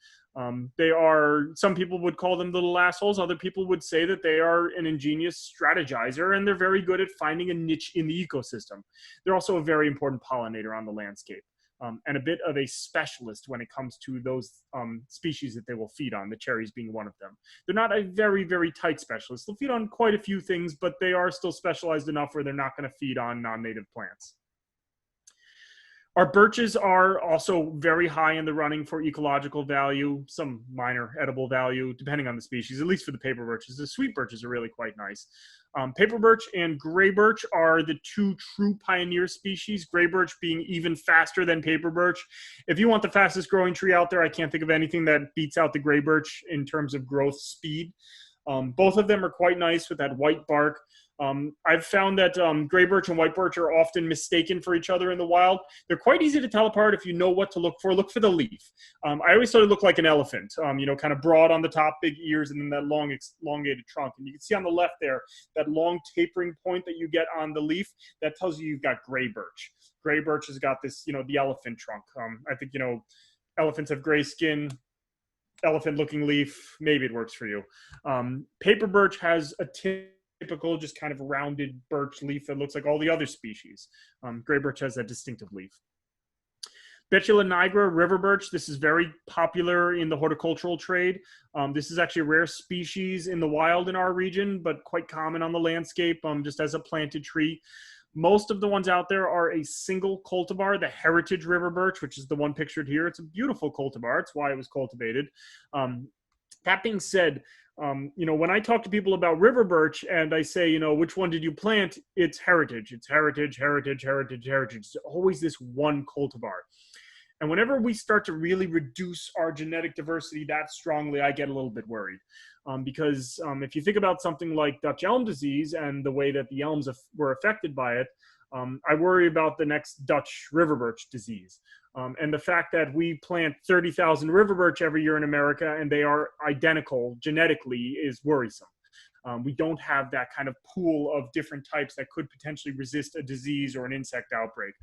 Some people would call them little assholes. Other people would say that they are an ingenious strategizer, and they're very good at finding a niche in the ecosystem. They're also a very important pollinator on the landscape, and a bit of a specialist when it comes to those species that they will feed on, the cherries being one of them. They're not a very, very tight specialist. They'll feed on quite a few things, but they are still specialized enough where they're not going to feed on non-native plants. Our birches are also very high in the running for ecological value, some minor edible value, depending on the species, at least for the paper birches. The sweet birches are really quite nice. Paper birch and gray birch are the 2 true pioneer species, gray birch being even faster than paper birch. If you want the fastest growing tree out there, I can't think of anything that beats out the gray birch in terms of growth speed. Both of them are quite nice with that white bark. I've found that gray birch and white birch are often mistaken for each other in the wild. They're quite easy to tell apart if you know what to look for. Look for the leaf. I always thought it looked like an elephant, kind of broad on the top, big ears, and then that long, elongated trunk. And you can see on the left there, that long tapering point that you get on the leaf, that tells you you've got gray birch. Gray birch has got this, the elephant trunk. I think, elephants have gray skin, elephant looking leaf. Maybe it works for you. Paper birch has a typical, just kind of rounded birch leaf that looks like all the other species. Gray birch has that distinctive leaf. Betula nigra, river birch, this is very popular in the horticultural trade. This is actually a rare species in the wild in our region, but quite common on the landscape, just as a planted tree. Most of the ones out there are a single cultivar, the heritage river birch, which is the one pictured here. It's a beautiful cultivar. It's why it was cultivated. That being said, when I talk to people about river birch and I say, which one did you plant? It's heritage. It's heritage, heritage, heritage, heritage. It's always this one cultivar. And whenever we start to really reduce our genetic diversity that strongly, I get a little bit worried. Because if you think about something like Dutch elm disease and the way that the elms were affected by it, I worry about the next Dutch river birch disease. And the fact that we plant 30,000 river birch every year in America and they are identical genetically is worrisome. We don't have that kind of pool of different types that could potentially resist a disease or an insect outbreak.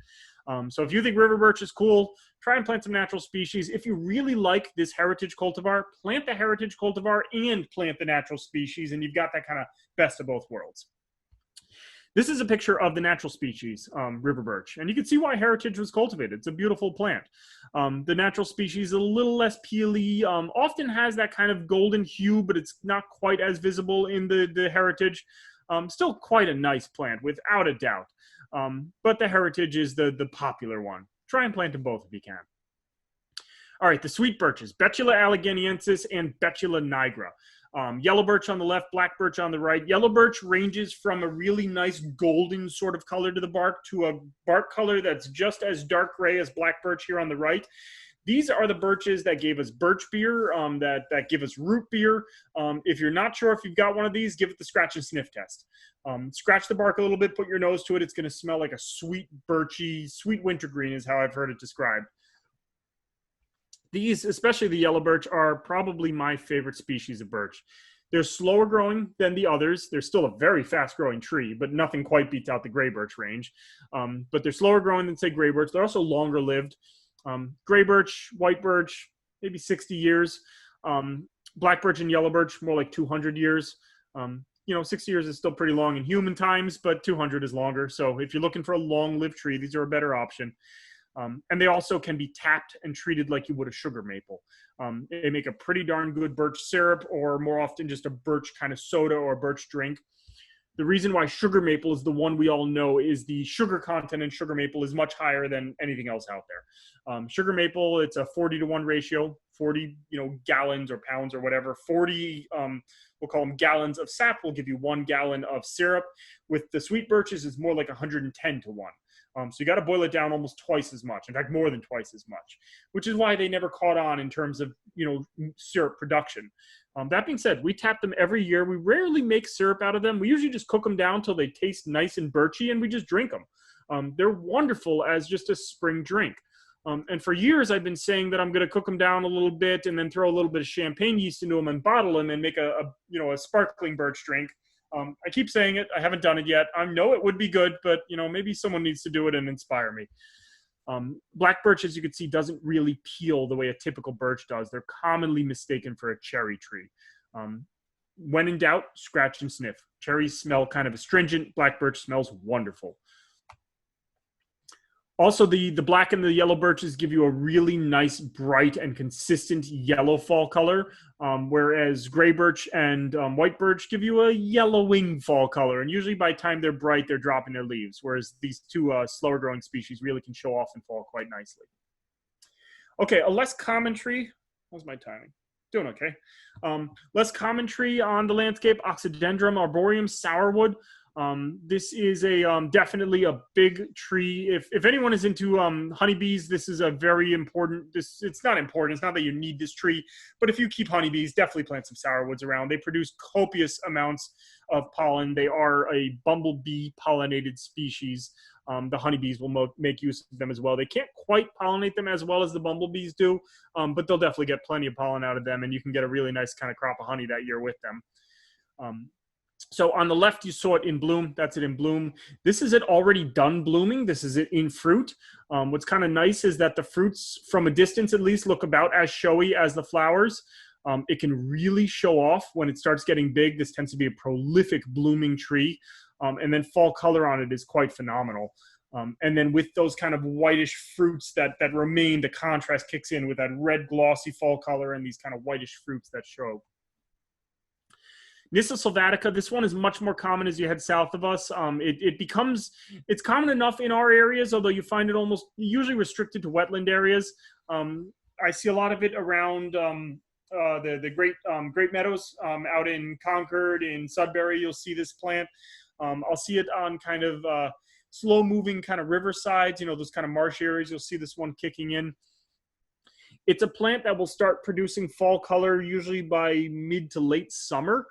So if you think river birch is cool, try and plant some natural species. If you really like this heritage cultivar, plant the heritage cultivar and plant the natural species, and you've got that kind of best of both worlds. This is a picture of the natural species, river birch, and you can see why heritage was cultivated. It's a beautiful plant. The natural species is a little less peely, often has that kind of golden hue, but it's not quite as visible in the heritage. Still quite a nice plant, without a doubt. But the heritage is the popular one. Try and plant them both if you can. All right, the sweet birches, Betula alleganiensis and Betula nigra. Yellow birch on the left, black birch on the right. Yellow birch ranges from a really nice golden sort of color to the bark to a bark color that's just as dark gray as black birch here on the right. These are the birches that gave us birch beer, that give us root beer. If you're not sure if you've got one of these, give it the scratch and sniff test. Scratch the bark a little bit, put your nose to it. It's going to smell like a sweet, birchy, sweet wintergreen is how I've heard it described. These, especially the yellow birch, are probably my favorite species of birch. They're slower growing than the others. They're still a very fast growing tree, but nothing quite beats out the gray birch range. But they're slower growing than, say, gray birch. They're also longer lived. Gray birch, white birch, maybe 60 years. Black birch and yellow birch, more like 200 years. 60 years is still pretty long in human times, but 200 is longer. So if you're looking for a long-lived tree, these are a better option. And they also can be tapped and treated like you would a sugar maple. They make a pretty darn good birch syrup, or more often just a birch kind of soda or birch drink. The reason why sugar maple is the one we all know is the sugar content in sugar maple is much higher than anything else out there. Sugar maple, it's a 40-to-1 ratio, 40 gallons or pounds or whatever. 40, we'll call them gallons of sap will give you 1 gallon of syrup. With the sweet birches, it's more like 110-to-1. So you got to boil it down almost twice as much. In fact, more than twice as much, which is why they never caught on in terms of, syrup production. That being said, we tap them every year. We rarely make syrup out of them. We usually just cook them down till they taste nice and birchy, and we just drink them. They're wonderful as just a spring drink. And for years, I've been saying that I'm going to cook them down a little bit and then throw a little bit of champagne yeast into them and bottle them and make a sparkling birch drink. I keep saying it. I haven't done it yet. I know it would be good, but maybe someone needs to do it and inspire me. Black birch, as you can see, doesn't really peel the way a typical birch does. They're commonly mistaken for a cherry tree. When in doubt, scratch and sniff. Cherries smell kind of astringent. Black birch smells wonderful. Also, the black and the yellow birches give you a really nice, bright, and consistent yellow fall color, whereas gray birch and white birch give you a yellowing fall color. And usually by the time they're bright, they're dropping their leaves, whereas these two slower-growing species really can show off and fall quite nicely. Okay, a less common tree. How's my timing? Doing okay. Less common tree on the landscape, Oxydendrum arboreum, sourwood. This is definitely a big tree. If anyone is into honeybees, this is a very important. It's not important. It's not that you need this tree, but if you keep honeybees, definitely plant some sourwoods around. They produce copious amounts of pollen. They are a bumblebee pollinated species. The honeybees will make use of them as well. They can't quite pollinate them as well as the bumblebees do, but they'll definitely get plenty of pollen out of them, and you can get a really nice kind of crop of honey that year with them. So on the left, you saw it in bloom. That's it in bloom. This is it already done blooming. This is it in fruit. What's kind of nice is that the fruits, from a distance at least, look about as showy as the flowers. It can really show off when it starts getting big. This tends to be a prolific blooming tree. And then fall color on it is quite phenomenal. And then with those kind of whitish fruits that remain, the contrast kicks in with that red glossy fall color and these kind of whitish fruits that show. Nyssa sylvatica, this one is much more common as you head south of us. It's common enough in our areas, although you find it usually restricted to wetland areas. I see a lot of it around the Great Meadows out in Concord, in Sudbury. You'll see this plant. I'll see it on kind of slow-moving kind of riversides, those kind of marsh areas. You'll see this one kicking in. It's a plant that will start producing fall color usually by mid to late summer.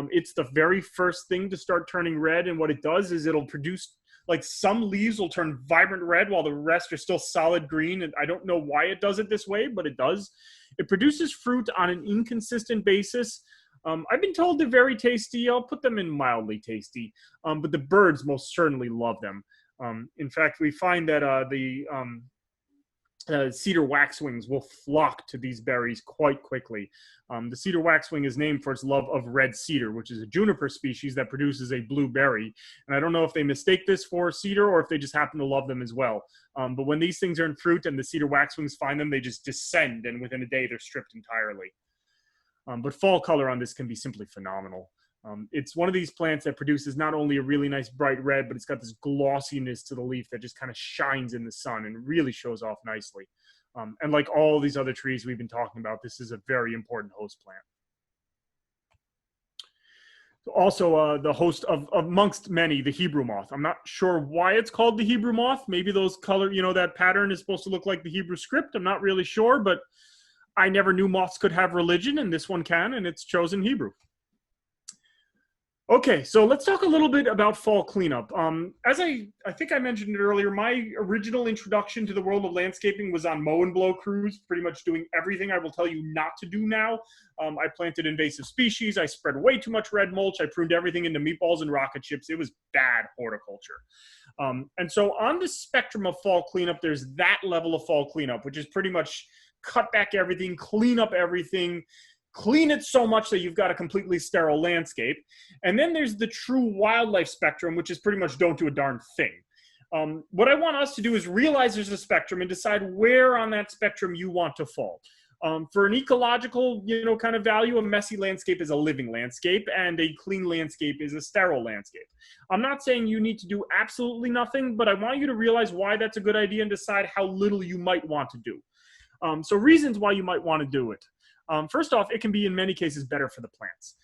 It's the very first thing to start turning red, and what it does is it'll produce, like, some leaves will turn vibrant red while the rest are still solid green, and I don't know why it does it this way, but it does. It produces fruit on an inconsistent basis. I've been told they're very tasty. I'll put them in mildly tasty, but the birds most certainly love them. In fact, we find that the cedar waxwings will flock to these berries quite quickly. The cedar waxwing is named for its love of red cedar, which is a juniper species that produces a blue berry. And I don't know if they mistake this for cedar or if they just happen to love them as well. But when these things are in fruit and the cedar waxwings find them, they just descend, and within a day they're stripped entirely. But fall color on this can be simply phenomenal. It's one of these plants that produces not only a really nice bright red, but it's got this glossiness to the leaf that just kind of shines in the sun and really shows off nicely. And like all these other trees we've been talking about, this is a very important host plant. Also, the host of amongst many, the Hebrew moth. I'm not sure why it's called the Hebrew moth. Maybe those color, that pattern is supposed to look like the Hebrew script. I'm not really sure, but I never knew moths could have religion, and this one can, and it's chosen Hebrew. Okay, so let's talk a little bit about fall cleanup. As I think I mentioned it earlier, my original introduction to the world of landscaping was on mow and blow crews, pretty much doing everything I will tell you not to do now. I planted invasive species, I spread way too much red mulch, I pruned everything into meatballs and rocket ships. It was bad horticulture. And so on the spectrum of fall cleanup, there's that level of fall cleanup, which is pretty much cut back everything, clean up everything, clean it so much that you've got a completely sterile landscape. And then there's the true wildlife spectrum, which is pretty much don't do a darn thing. What I want us to do is realize there's a spectrum and decide where on that spectrum you want to fall. For an ecological, kind of value, a messy landscape is a living landscape, and a clean landscape is a sterile landscape. I'm not saying you need to do absolutely nothing, but I want you to realize why that's a good idea and decide how little you might want to do. So reasons why you might want to do it. First off, it can be in many cases better for the plants.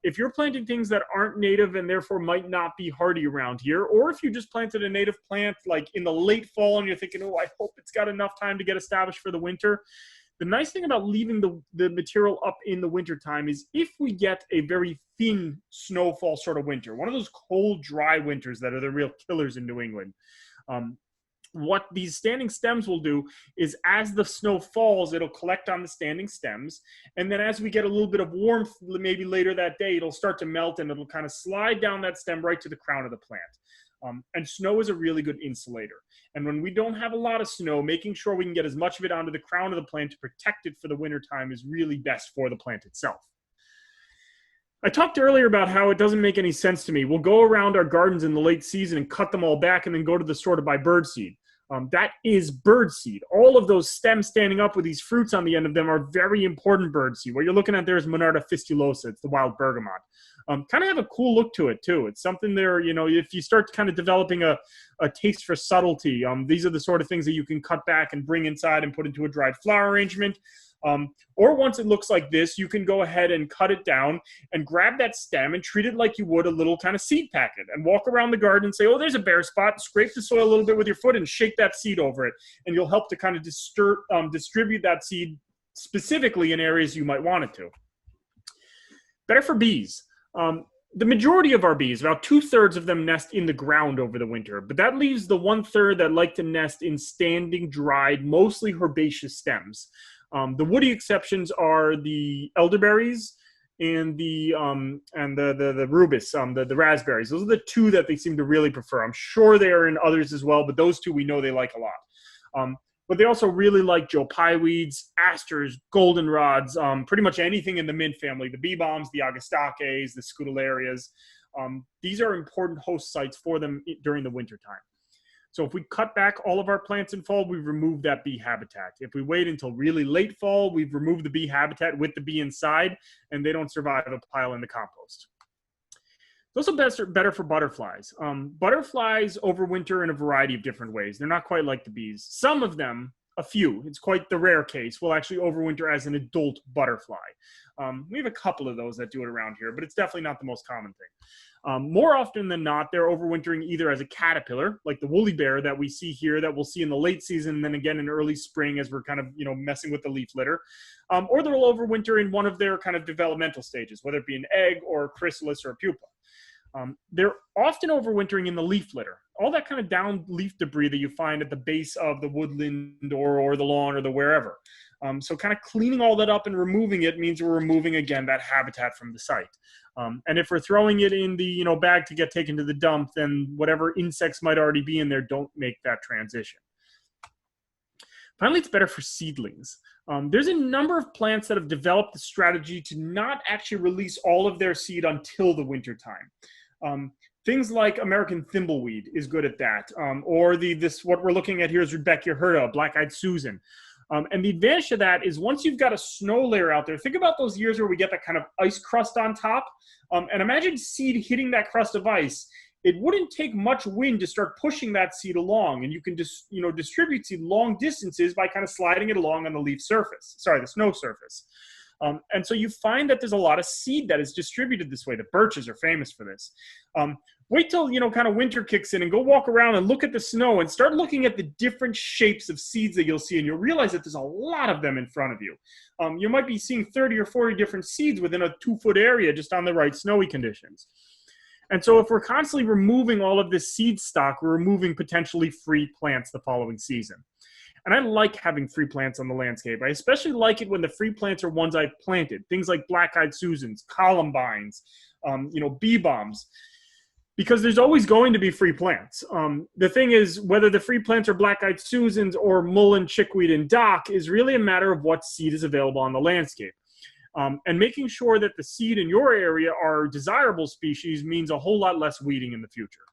If you're planting things that aren't native and therefore might not be hardy around here, or if you just planted a native plant like in the late fall and you're thinking, oh, I hope it's got enough time to get established for the winter. The nice thing about leaving the material up in the winter time is if we get a very thin snowfall sort of winter, one of those cold, dry winters that are the real killers in New England, what these standing stems will do is as the snow falls, it'll collect on the standing stems. And then as we get a little bit of warmth, maybe later that day, it'll start to melt and it'll kind of slide down that stem right to the crown of the plant. And snow is a really good insulator. And when we don't have a lot of snow, making sure we can get as much of it onto the crown of the plant to protect it for the winter time is really best for the plant itself. I talked earlier about how it doesn't make any sense to me. We'll go around our gardens in the late season and cut them all back and then go to the store to buy birdseed. That is birdseed. All of those stems standing up with these fruits on the end of them are very important birdseed. What you're looking at there is Monarda fistulosa. It's the wild bergamot. Kind of have a cool look to it too. It's something there, if you start kind of developing a taste for subtlety, these are the sort of things that you can cut back and bring inside and put into a dried flower arrangement. Or once it looks like this, you can go ahead and cut it down and grab that stem and treat it like you would a little kind of seed packet and walk around the garden and say, oh, there's a bare spot, scrape the soil a little bit with your foot and shake that seed over it. And you'll help to kind of distribute that seed specifically in areas you might want it to. Better for bees. the majority of our bees, about 2/3 of them, nest in the ground over the winter, but that leaves the 1/3 that like to nest in standing, dried, mostly herbaceous stems. The woody exceptions are the elderberries and the rubus, the raspberries. Those are the two that they seem to really prefer. I'm sure they are in others as well, but those two we know they like a lot. But they also really like Joe Pye weeds, asters, goldenrods, pretty much anything in the mint family, the bee balms, the agastaches, the scutellarias. These are important host sites for them during the winter time. So if we cut back all of our plants in fall, we've removed that bee habitat. If we wait until really late fall, we've removed the bee habitat with the bee inside, and they don't survive a pile in the compost. Those are better for butterflies. Butterflies overwinter in a variety of different ways. They're not quite like the bees. Some of them, a few, it's quite the rare case, will actually overwinter as an adult butterfly. We have a couple of those that do it around here, but it's definitely not the most common thing. More often than not, they're overwintering either as a caterpillar, like the woolly bear that we see here, that we'll see in the late season, and then again in early spring as we're kind of, messing with the leaf litter. Or they'll overwinter in one of their kind of developmental stages, whether it be an egg or a chrysalis or a pupa. They're often overwintering in the leaf litter, all that kind of down leaf debris that you find at the base of the woodland or the lawn or the wherever. So kind of cleaning all that up and removing it means we're removing, again, that habitat from the site. And if we're throwing it in the bag to get taken to the dump, then whatever insects might already be in there don't make that transition. Finally, it's better for seedlings. There's a number of plants that have developed the strategy to not actually release all of their seed until the winter time. Things like American thimbleweed is good at that. Or what we're looking at here is Rudbeckia, black-eyed Susan. And the advantage of that is once you've got a snow layer out there, think about those years where we get that kind of ice crust on top. And imagine seed hitting that crust of ice. It wouldn't take much wind to start pushing that seed along. And you can just, distribute seed long distances by kind of sliding it along on the snow surface. And so you find that there's a lot of seed that is distributed this way. The birches are famous for this. Wait till, kind of winter kicks in and go walk around and look at the snow and start looking at the different shapes of seeds that you'll see. And you'll realize that there's a lot of them in front of you. You might be seeing 30 or 40 different seeds within a 2-foot area just on the right snowy conditions. And so if we're constantly removing all of this seed stock, we're removing potentially free plants the following season. And I like having free plants on the landscape. I especially like it when the free plants are ones I've planted. Things like black-eyed Susans, columbines, bee balms. Because there's always going to be free plants. The thing is, whether the free plants are black-eyed Susans or mullein, chickweed, and dock is really a matter of what seed is available on the landscape. And making sure that the seed in your area are desirable species means a whole lot less weeding in the future.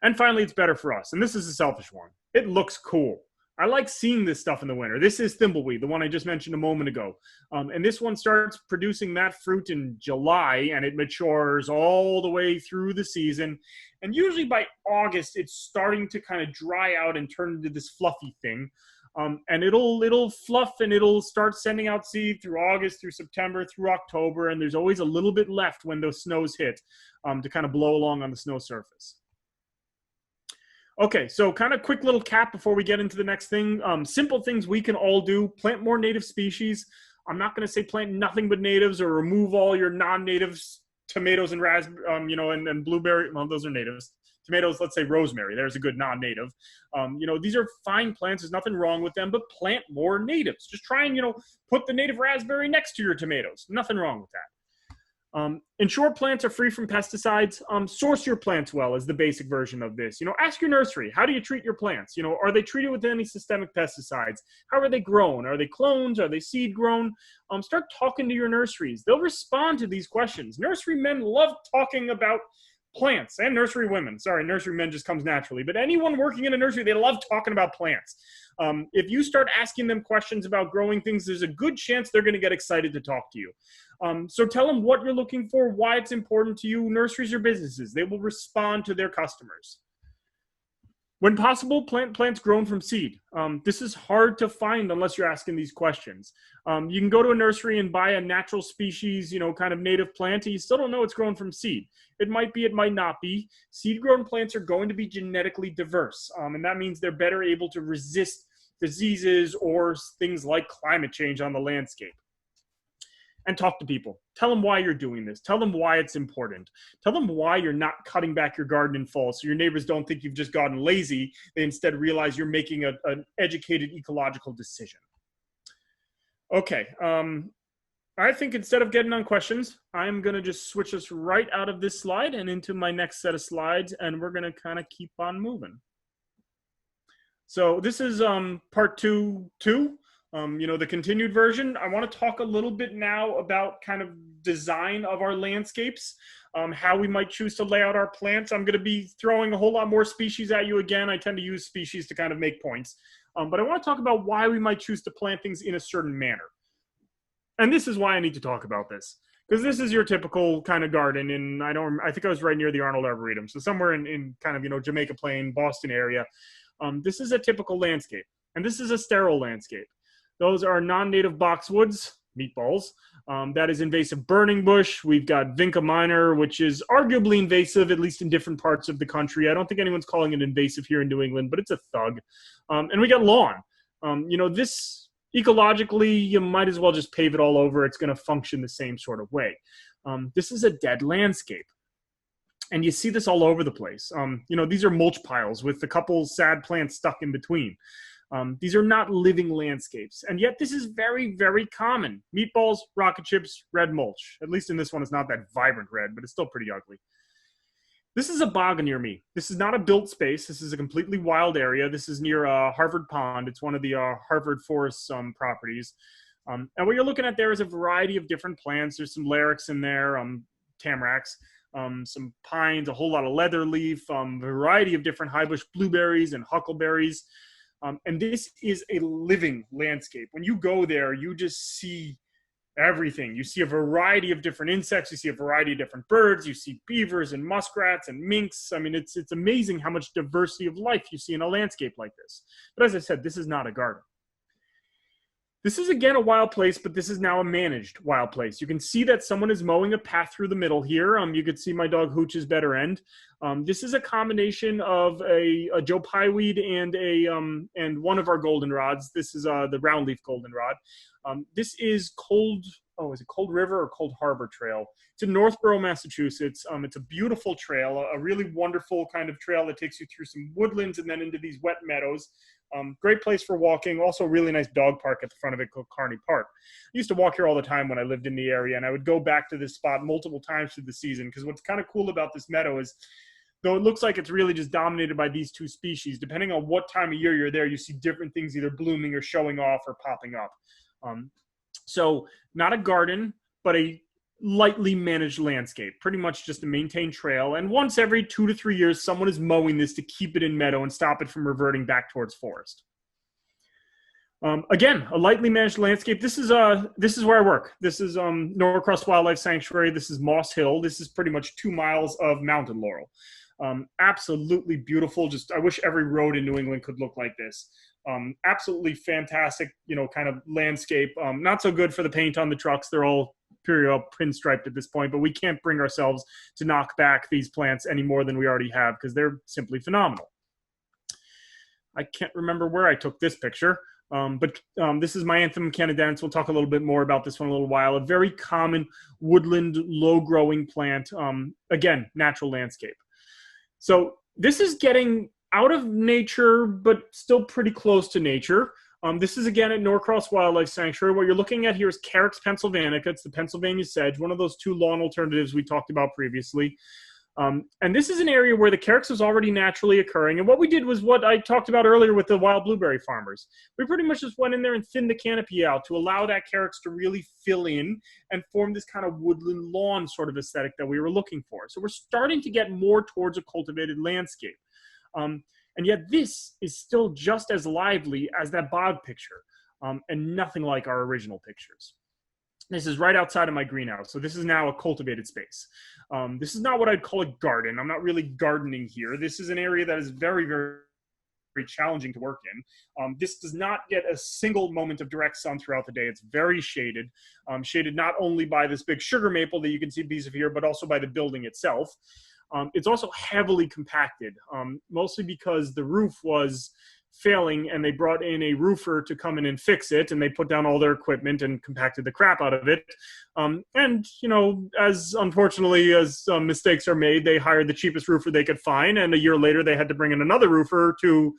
And finally, it's better for us. And this is a selfish one. It looks cool. I like seeing this stuff in the winter. This is thimbleweed, the one I just mentioned a moment ago. And this one starts producing that fruit in July, and it matures all the way through the season. And usually by August, it's starting to kind of dry out and turn into this fluffy thing. And it'll fluff and it'll start sending out seed through August, through September, through October. And there's always a little bit left when those snows hit to kind of blow along on the snow surface. Okay, so kind of quick little cap before we get into the next thing. Simple things we can all do. Plant more native species. I'm not going to say plant nothing but natives or remove all your non-natives, tomatoes and raspberry, and blueberry. Well, those are natives. Tomatoes, let's say rosemary. There's a good non-native. These are fine plants. There's nothing wrong with them, but plant more natives. Just try and, put the native raspberry next to your tomatoes. Nothing wrong with that. Ensure plants are free from pesticides. Source your plants well is the basic version of this. Ask your nursery, how do you treat your plants? Are they treated with any systemic pesticides? How are they grown? Are they clones? Are they seed grown? Start talking to your nurseries. They'll respond to these questions. Nurserymen love talking about plants, and nursery women. Sorry, nursery men just comes naturally. But anyone working in a nursery, they love talking about plants. If you start asking them questions about growing things, there's a good chance they're going to get excited to talk to you. So tell them what you're looking for, why it's important to you. Nurseries are businesses. They will respond to their customers. When possible, plant plants grown from seed. This is hard to find unless you're asking these questions. You can go to a nursery and buy a natural species, kind of native plant, and you still don't know it's grown from seed. It might be, it might not be. Seed-grown plants are going to be genetically diverse, and that means they're better able to resist diseases or things like climate change on the landscape. and talk to people. Tell them why you're doing this. Tell them why it's important. Tell them why you're not cutting back your garden in fall so your neighbors don't think you've just gotten lazy. They instead realize you're making an educated ecological decision. Okay, I think instead of getting on questions, I'm going to just switch us right out of this slide and into my next set of slides, and we're going to kind of keep on moving. So this is part two, the continued version. I want to talk a little bit now about kind of design of our landscapes, how we might choose to lay out our plants. I'm going to be throwing a whole lot more species at you again. I tend to use species to kind of make points. But I want to talk about why we might choose to plant things in a certain manner. And this is why I need to talk about this, because this is your typical kind of garden. And I think I was right near the Arnold Arboretum. So somewhere in kind of, Jamaica Plain, Boston area. This is a typical landscape, and this is a sterile landscape. Those are non-native boxwoods, meatballs. That is invasive burning bush. We've got Vinca minor, which is arguably invasive, at least in different parts of the country. I don't think anyone's calling it invasive here in New England, but it's a thug. And we got lawn. This ecologically, you might as well just pave it all over. It's going to function the same sort of way. This is a dead landscape. And you see this all over the place. These are mulch piles with a couple sad plants stuck in between. These are not living landscapes. And yet this is very, very common. Meatballs, rocket chips, red mulch. At least in this one, it's not that vibrant red, but it's still pretty ugly. This is a bog near me. This is not a built space. This is a completely wild area. This is near Harvard Pond. It's one of the Harvard Forest properties. And what you're looking at there is a variety of different plants. There's some larix in there, tamaracks. Some pines, a whole lot of leatherleaf, variety of different high bush blueberries and huckleberries. And this is a living landscape. When you go there, you just see everything. You see a variety of different insects. You see a variety of different birds. You see beavers and muskrats and minks. I mean, it's amazing how much diversity of life you see in a landscape like this. But as I said, this is not a garden. This is, again, a wild place, but this is now a managed wild place. You can see that someone is mowing a path through the middle here. You could see my dog Hooch's better end. This is a combination of a Joe Pyeweed and one of our goldenrods. This is the roundleaf goldenrod. This is is it Cold River or Cold Harbor Trail? It's in Northborough, Massachusetts. It's a beautiful trail, a really wonderful kind of trail that takes you through some woodlands and then into these wet meadows. Great place for walking. Also a really nice dog park at the front of it called Kearney Park. I used to walk here all the time when I lived in the area, and I would go back to this spot multiple times through the season, because what's kind of cool about this meadow is, though it looks like it's really just dominated by these two species, depending on what time of year you're there, you see different things either blooming or showing off or popping up. So not a garden, but a lightly managed landscape, pretty much just a maintained trail. And once every 2 to 3 years, someone is mowing this to keep it in meadow and stop it from reverting back towards forest. Again, a lightly managed landscape. This is where I work. This is Norcross Wildlife Sanctuary. This is Moss Hill. This is pretty much 2 miles of mountain laurel. Absolutely beautiful. Just, I wish every road in New England could look like this. Absolutely fantastic, kind of landscape. Not so good for the paint on the trucks. They're all period pinstriped at this point, but we can't bring ourselves to knock back these plants any more than we already have, because they're simply phenomenal. I can't remember where I took this picture, but this is my Anthem canadense. We'll talk a little bit more about this one in a little while. A very common woodland, low-growing plant. Again, natural landscape. So this is getting out of nature, but still pretty close to nature. This is, again, at Norcross Wildlife Sanctuary. What you're looking at here is Carex pennsylvanica. It's the Pennsylvania sedge, one of those 2 lawn alternatives we talked about previously. And this is an area where the carex was already naturally occurring. And what we did was what I talked about earlier with the wild blueberry farmers. We pretty much just went in there and thinned the canopy out to allow that carex to really fill in and form this kind of woodland lawn sort of aesthetic that we were looking for. So we're starting to get more towards a cultivated landscape. And yet this is still just as lively as that bog picture, and nothing like our original pictures. This is right outside of my greenhouse, so this is now a cultivated space. This is not what I'd call a garden. I'm not really gardening here. This is an area that is very, very, very challenging to work in. This does not get a single moment of direct sun throughout the day. It's very shaded, shaded not only by this big sugar maple that you can see piece of here, but also by the building itself. It's also heavily compacted, mostly because the roof was failing, and they brought in a roofer to come in and fix it, and they put down all their equipment and compacted the crap out of it. And, you know, as unfortunately as mistakes are made, they hired the cheapest roofer they could find, and a year later they had to bring in another roofer to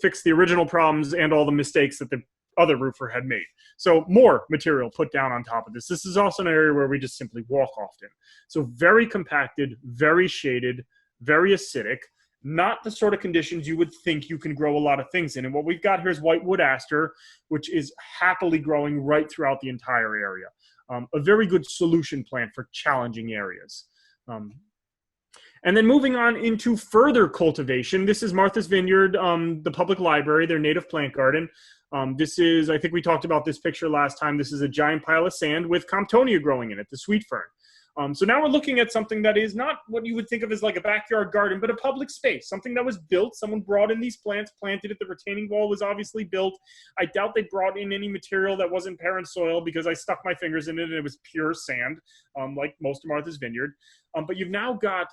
fix the original problems and all the mistakes that the other roofer had made. So more material put down on top of this. This is also an area where we just simply walk often. So very compacted, very shaded, very acidic, not the sort of conditions you would think you can grow a lot of things in. And what we've got here is whitewood aster, which is happily growing right throughout the entire area. A very good solution plant for challenging areas. And then moving on into further cultivation, this is Martha's Vineyard, the public library, their native plant garden. This is, I think we talked about this picture last time. This is a giant pile of sand with Comptonia growing in it, the sweet fern. So now we're looking at something that is not what you would think of as like a backyard garden, but a public space, something that was built. Someone brought in these plants, planted it. The retaining wall was obviously built. I doubt they brought in any material that wasn't parent soil, because I stuck my fingers in it and it was pure sand, like most of Martha's Vineyard. But you've now got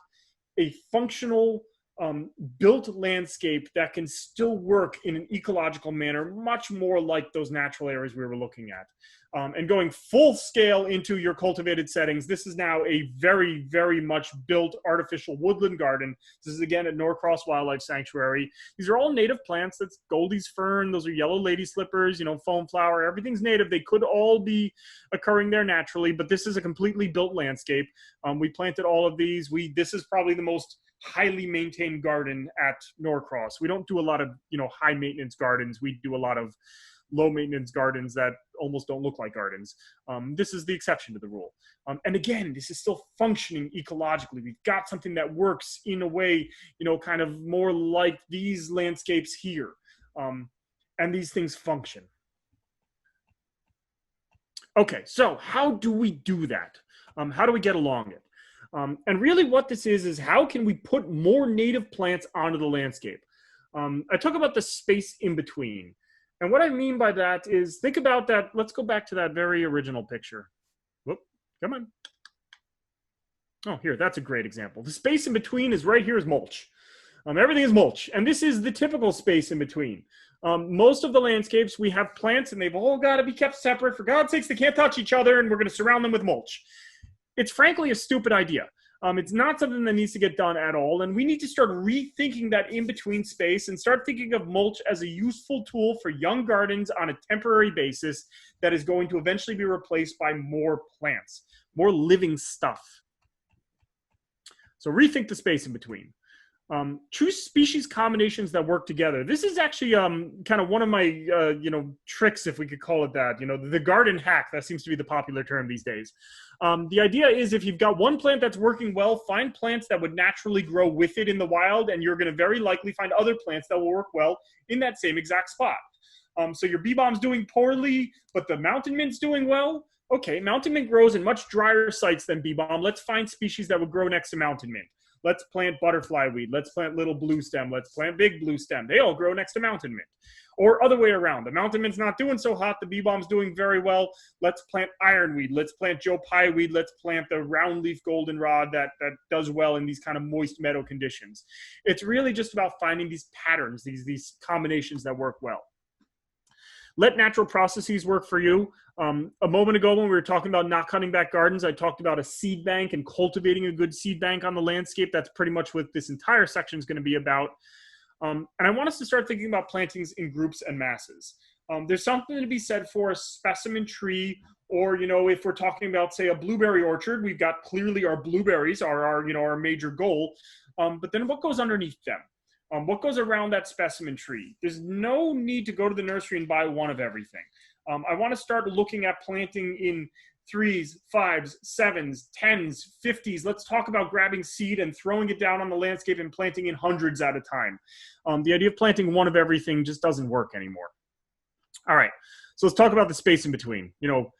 a functional built landscape that can still work in an ecological manner, much more like those natural areas we were looking at. And going full scale into your cultivated settings, this is now a very, very much built artificial woodland garden. This is again at Norcross Wildlife Sanctuary. These are all native plants. That's Goldie's fern. Those are yellow lady slippers, you know, foam flower. Everything's native. They could all be occurring there naturally, but this is a completely built landscape. We planted all of these. This is probably the most highly maintained garden at Norcross. We don't do a lot of, you know, high maintenance gardens. We do a lot of low maintenance gardens that almost don't look like gardens. This is the exception to the rule. And again, this is still functioning ecologically. We've got something that works in a way, you know, kind of more like these landscapes here. And these things function. Okay, so how do we do that? How do we get along it? And really what this is how can we put more native plants onto the landscape? I talk about the space in between. And what I mean by that is, think about that. Let's go back to that very original picture. Whoop, come on. Oh, here, that's a great example. The space in between is right here is mulch. Everything is mulch. And this is the typical space in between. Most of the landscapes, we have plants and they've all got to be kept separate. For God's sakes, they can't touch each other, and we're going to surround them with mulch. It's frankly a stupid idea. It's not something that needs to get done at all, and we need to start rethinking that in-between space and start thinking of mulch as a useful tool for young gardens on a temporary basis that is going to eventually be replaced by more plants, more living stuff. So rethink the space in between. Choose species combinations that work together. This is actually kind of one of my tricks, if we could call it that. You know, the garden hack, that seems to be the popular term these days. The idea is, if you've got one plant that's working well, find plants that would naturally grow with it in the wild, and you're going to very likely find other plants that will work well in that same exact spot. So your bee balm's doing poorly, but the mountain mint's doing well. Okay, mountain mint grows in much drier sites than bee balm. Let's find species that would grow next to mountain mint. Let's plant butterfly weed. Let's plant little blue stem. Let's plant big blue stem. They all grow next to mountain mint. Or other way around. The mountain mint's not doing so hot. The bee balm's doing very well. Let's plant ironweed. Let's plant Joe Pye weed. Let's plant the round leaf goldenrod that does well in these kind of moist meadow conditions. It's really just about finding these patterns, these combinations that work well. Let natural processes work for you. A moment ago when we were talking about not cutting back gardens, I talked about a seed bank and cultivating a good seed bank on the landscape. That's pretty much what this entire section is going to be about. And I want us to start thinking about plantings in groups and masses. There's something to be said for a specimen tree, or, you know, if we're talking about, say, a blueberry orchard, we've got clearly our blueberries are our major goal. But then what goes underneath them? What goes around that specimen tree? There's no need to go to the nursery and buy one of everything. I want to start looking at planting in 3s, 5s, 7s, 10s, 50s. Let's talk about grabbing seed and throwing it down on the landscape and planting in hundreds at a time. The idea of planting one of everything just doesn't work anymore. All right, so let's talk about the space in between. You know,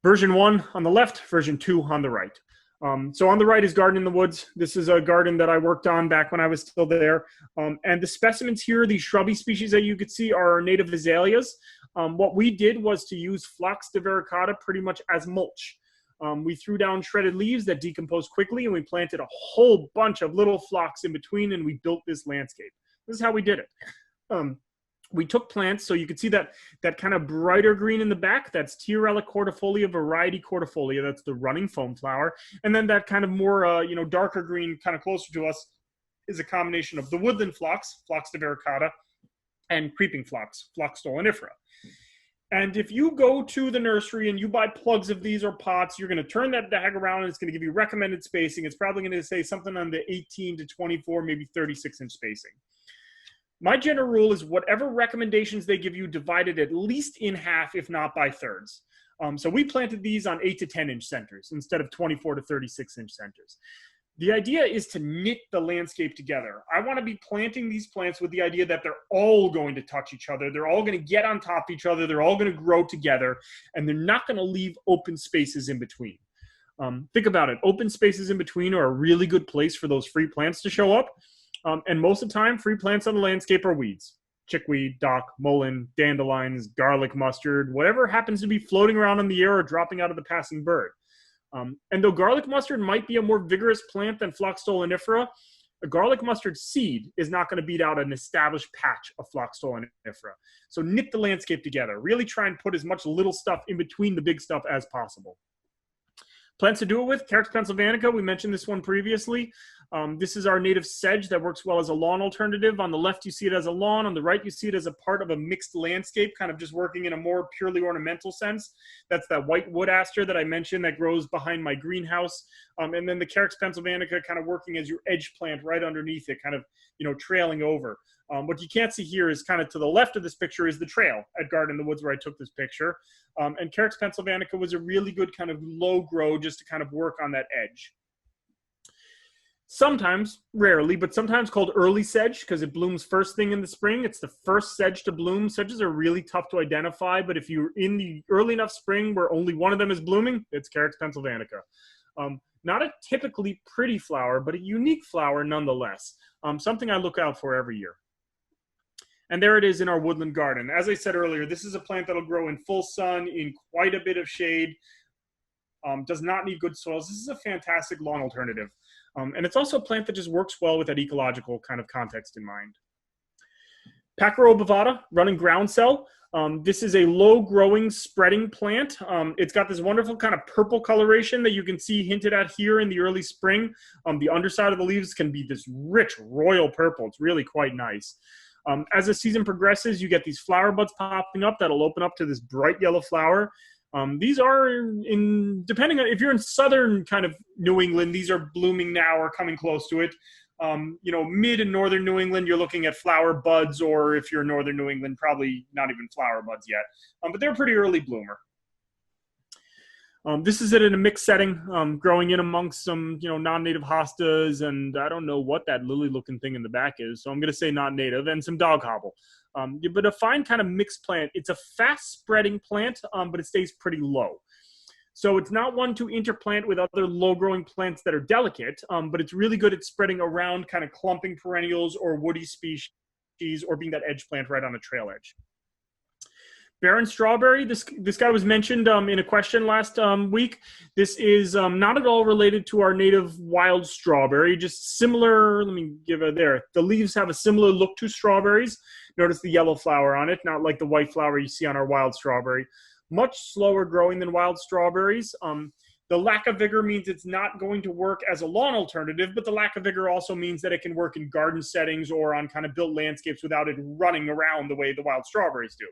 version 1 on the left, version 2 on the right. So on the right is Garden in the Woods. This is a garden that I worked on back when I was still there. And the specimens here, these shrubby species that you could see, are our native azaleas. What we did was to use Phlox divaricata pretty much as mulch. We threw down shredded leaves that decompose quickly, and we planted a whole bunch of little phlox in between, and we built this landscape. This is how we did it. we took plants, so you can see that kind of brighter green in the back, that's Tiarella cordifolia, variety cordifolia, that's the running foam flower. And then that kind of more, darker green, kind of closer to us, is a combination of the woodland phlox, Phlox divaricata, and creeping phlox, Phlox stolonifera. And if you go to the nursery and you buy plugs of these or pots, you're going to turn that bag around and it's going to give you recommended spacing. It's probably going to say something on the 18 to 24, maybe 36-inch spacing. My general rule is whatever recommendations they give you, divided at least in half, if not by thirds. So we planted these on 8 to 10-inch centers instead of 24 to 36-inch centers. The idea is to knit the landscape together. I want to be planting these plants with the idea that they're all going to touch each other. They're all going to get on top of each other. They're all going to grow together, and they're not going to leave open spaces in between. Think about it. Open spaces in between are a really good place for those free plants to show up. And most of the time, free plants on the landscape are weeds. Chickweed, dock, mullein, dandelions, garlic mustard, whatever happens to be floating around in the air or dropping out of the passing bird. And though garlic mustard might be a more vigorous plant than Phlox stolonifera, a garlic mustard seed is not going to beat out an established patch of Phlox stolonifera. So knit the landscape together. Really try and put as much little stuff in between the big stuff as possible. Plants to do it with, Carex pennsylvanica, we mentioned this one previously. This is our native sedge that works well as a lawn alternative. On the left, you see it as a lawn. On the right, you see it as a part of a mixed landscape, kind of just working in a more purely ornamental sense. That's that white wood aster that I mentioned that grows behind my greenhouse. And then the Carex pennsylvanica kind of working as your edge plant right underneath it, kind of, trailing over. What you can't see here is kind of to the left of this picture is the trail at Garden in the Woods where I took this picture. And Carex pennsylvanica was a really good kind of low grow just to kind of work on that edge. Sometimes, rarely, but sometimes called early sedge because it blooms first thing in the spring. It's the first sedge to bloom. Sedges are really tough to identify, but if you're in the early enough spring where only one of them is blooming, it's Carex pennsylvanica. Not a typically pretty flower, but a unique flower nonetheless. Something I look out for every year. And there it is in our woodland garden. As I said earlier, this is a plant that'll grow in full sun, in quite a bit of shade, does not need good soils. This is a fantastic lawn alternative. And it's also a plant that just works well with that ecological kind of context in mind. Pacaro obovata, running ground cell. This is a low-growing, spreading plant. It's got this wonderful kind of purple coloration that you can see hinted at here in the early spring. The underside of the leaves can be this rich, royal purple. It's really quite nice. As the season progresses, you get these flower buds popping up that'll open up to this bright yellow flower. These are depending on if you're in southern kind of New England, these are blooming now or coming close to it. Mid and northern New England, you're looking at flower buds, or if you're in northern New England, probably not even flower buds yet. But they're a pretty early bloomer. This is it in a mixed setting, growing in amongst some, non-native hostas, and I don't know what that lily-looking thing in the back is, so I'm going to say not native, and some dog hobble. But a fine kind of mixed plant. It's a fast-spreading plant, but it stays pretty low. So it's not one to interplant with other low-growing plants that are delicate, but it's really good at spreading around kind of clumping perennials or woody species, or being that edge plant right on a trail edge. Barren strawberry, this guy was mentioned in a question last week. This is not at all related to our native wild strawberry, just similar. Let me give it there. The leaves have a similar look to strawberries. Notice the yellow flower on it, not like the white flower you see on our wild strawberry. Much slower growing than wild strawberries. The lack of vigor means it's not going to work as a lawn alternative, but the lack of vigor also means that it can work in garden settings or on kind of built landscapes without it running around the way the wild strawberries do.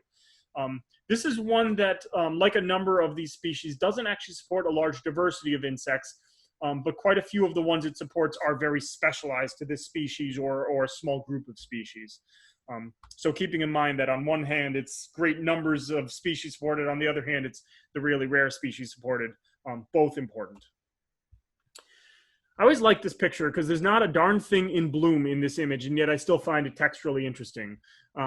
This is one that, like a number of these species, doesn't actually support a large diversity of insects, but quite a few of the ones it supports are very specialized to this species or a small group of species. So keeping in mind that on one hand, it's great numbers of species supported, on the other hand, it's the really rare species supported, both important. I always like this picture because there's not a darn thing in bloom in this image, and yet I still find it texturally interesting.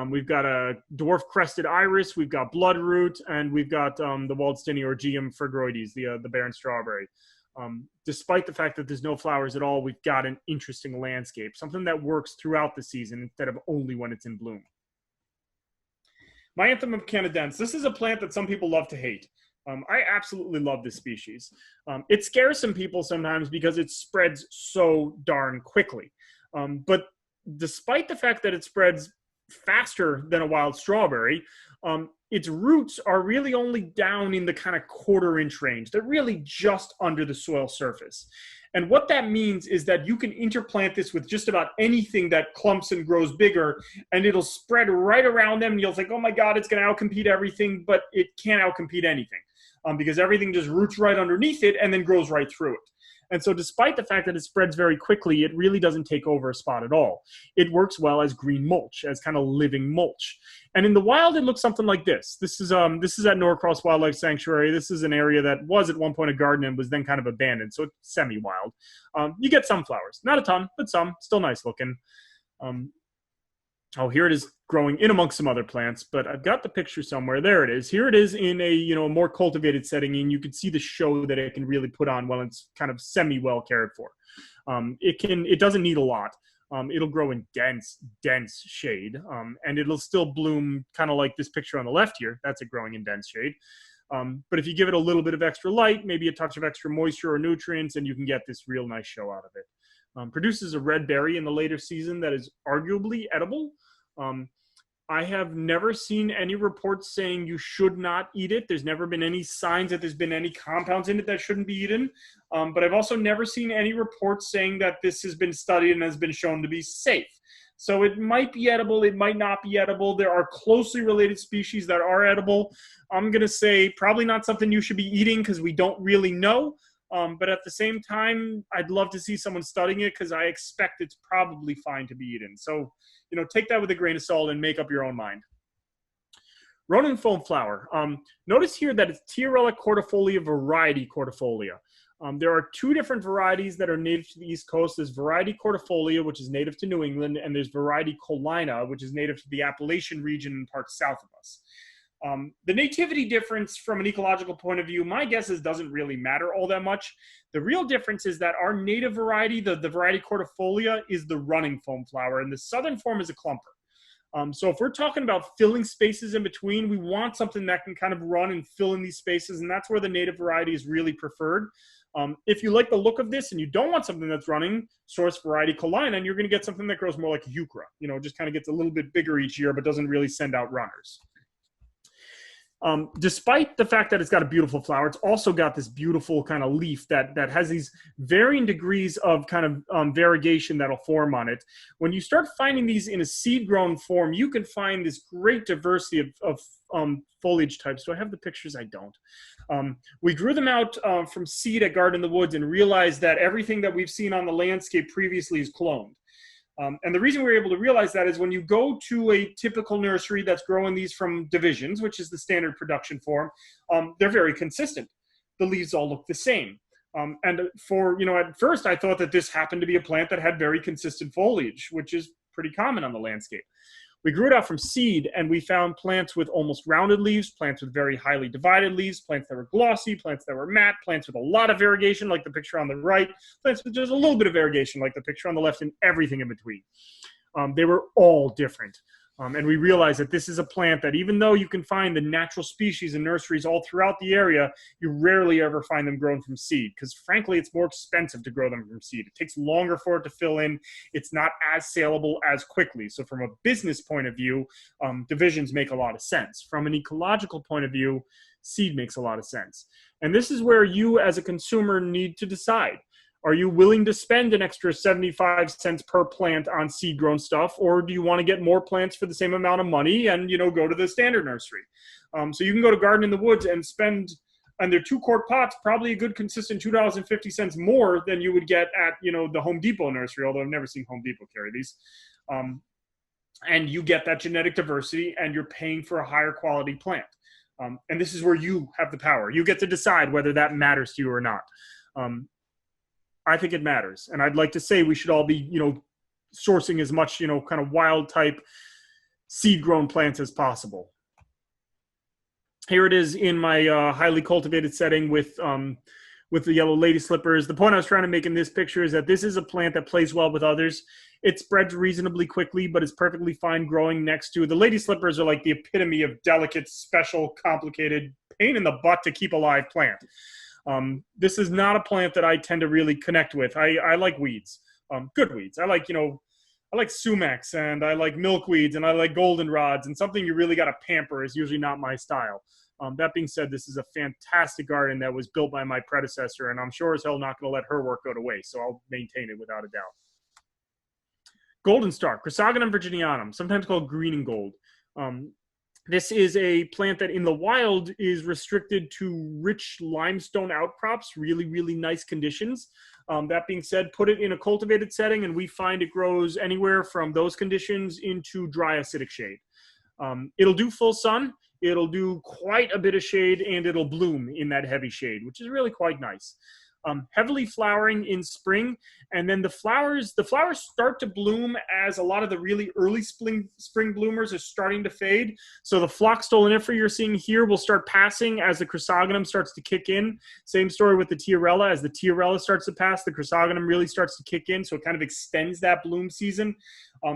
We've got a dwarf crested iris, we've got bloodroot, and we've got the Waldsteinia or Geum fragroides, the barren strawberry. Despite the fact that there's no flowers at all, we've got an interesting landscape, something that works throughout the season instead of only when it's in bloom. Myanthemum canadense. This is a plant that some people love to hate. I absolutely love this species. It scares some people sometimes because it spreads so darn quickly. But despite the fact that it spreads faster than a wild strawberry. Its roots are really only down in the kind of 1/4 inch range. They're really just under the soil surface. And what that means is that you can interplant this with just about anything that clumps and grows bigger, and it'll spread right around them. And you'll think, oh my God, it's going to outcompete everything, but it can't outcompete anything because everything just roots right underneath it and then grows right through it. And so despite the fact that it spreads very quickly, it really doesn't take over a spot at all. It works well as green mulch, as kind of living mulch. And in the wild, it looks something like this. This is at Norcross Wildlife Sanctuary. This is an area that was at one point a garden and was then kind of abandoned, so it's semi-wild. You get some flowers, not a ton, but some, still nice looking. Oh, here it is growing in amongst some other plants, but I've got the picture somewhere. There it is. Here it is in a more cultivated setting, and you can see the show that it can really put on while it's kind of semi-well cared for. It doesn't need a lot. It'll grow in dense shade, and it'll still bloom kind of like this picture on the left here. That's it growing in dense shade. But if you give it a little bit of extra light, maybe a touch of extra moisture or nutrients, and you can get this real nice show out of it. Produces a red berry in the later season that is arguably edible. I have never seen any reports saying you should not eat it. There's never been any signs that there's been any compounds in it that shouldn't be eaten. But I've also never seen any reports saying that this has been studied and has been shown to be safe. So it might be edible, it might not be edible. There are closely related species that are edible. I'm going to say probably not something you should be eating because we don't really know. But at the same time, I'd love to see someone studying it because I expect it's probably fine to be eaten. So, take that with a grain of salt and make up your own mind. Ronin foam flower. Notice here that it's Tiarella cordifolia variety cordifolia. There are two different varieties that are native to the East Coast. There's variety cordifolia, which is native to New England, and there's variety colina, which is native to the Appalachian region and parts south of us. The nativity difference from an ecological point of view, my guess is doesn't really matter all that much. The real difference is that our native variety, the variety cordifolia, is the running foam flower, and the southern form is a clumper. So if we're talking about filling spaces in between, we want something that can kind of run and fill in these spaces, and that's where the native variety is really preferred. If you like the look of this and you don't want something that's running, source variety colina, and you're going to get something that grows more like a euchra. Just kind of gets a little bit bigger each year, but doesn't really send out runners. Despite the fact that it's got a beautiful flower, it's also got this beautiful kind of leaf that has these varying degrees of kind of variegation that'll form on it. When you start finding these in a seed-grown form, you can find this great diversity of foliage types. Do I have the pictures? I don't. We grew them out from seed at Garden in the Woods and realized that everything that we've seen on the landscape previously is cloned. And the reason we were able to realize that is when you go to a typical nursery that's growing these from divisions, which is the standard production form, they're very consistent. The leaves all look the same. And at first I thought that this happened to be a plant that had very consistent foliage, which is pretty common on the landscape. We grew it out from seed, and we found plants with almost rounded leaves, plants with very highly divided leaves, plants that were glossy, plants that were matte, plants with a lot of variegation, like the picture on the right, plants with just a little bit of variegation, like the picture on the left, and everything in between. They were all different. And we realized that this is a plant that even though you can find the natural species in nurseries all throughout the area, you rarely ever find them grown from seed because frankly, it's more expensive to grow them from seed. It takes longer for it to fill in. It's not as saleable as quickly. So from a business point of view, divisions make a lot of sense. From an ecological point of view, seed makes a lot of sense. And this is where you as a consumer need to decide. Are you willing to spend an extra 75 cents per plant on seed-grown stuff, or do you want to get more plants for the same amount of money and, go to the standard nursery? So you can go to Garden in the Woods and spend, and they're 2-quart pots, probably a good consistent $2.50 more than you would get at, the Home Depot nursery, although I've never seen Home Depot carry these. And you get that genetic diversity, and you're paying for a higher quality plant. And this is where you have the power. You get to decide whether that matters to you or not. I think it matters. And I'd like to say we should all be, sourcing as much, kind of wild type seed-grown plants as possible. Here it is in my highly cultivated setting with the yellow lady slippers. The point I was trying to make in this picture is that this is a plant that plays well with others. It spreads reasonably quickly, but is perfectly fine growing next to. The lady slippers are like the epitome of delicate, special, complicated, pain in the butt to keep alive plant. This is not a plant that I tend to really connect with. I like weeds, good weeds. I like, I like sumacs and I like milkweeds and I like goldenrods, and something you really got to pamper is usually not my style. That being said, this is a fantastic garden that was built by my predecessor, and I'm sure as hell not going to let her work go to waste, so I'll maintain it without a doubt. Golden Star, Chrysogonum virginianum, sometimes called green and gold. This is a plant that in the wild is restricted to rich limestone outcrops, really, really nice conditions. That being said, put it in a cultivated setting and we find it grows anywhere from those conditions into dry acidic shade. It'll do full sun, it'll do quite a bit of shade, and it'll bloom in that heavy shade, which is really quite nice. Heavily flowering in spring, and then the flowers start to bloom as a lot of the really early spring bloomers are starting to fade. So the phlox stolonifera you're seeing here will start passing as the chrysogonum starts to kick in. Same story with the tiarella. As the tiarella starts to pass, the chrysogonum really starts to kick in, so it kind of extends that bloom season,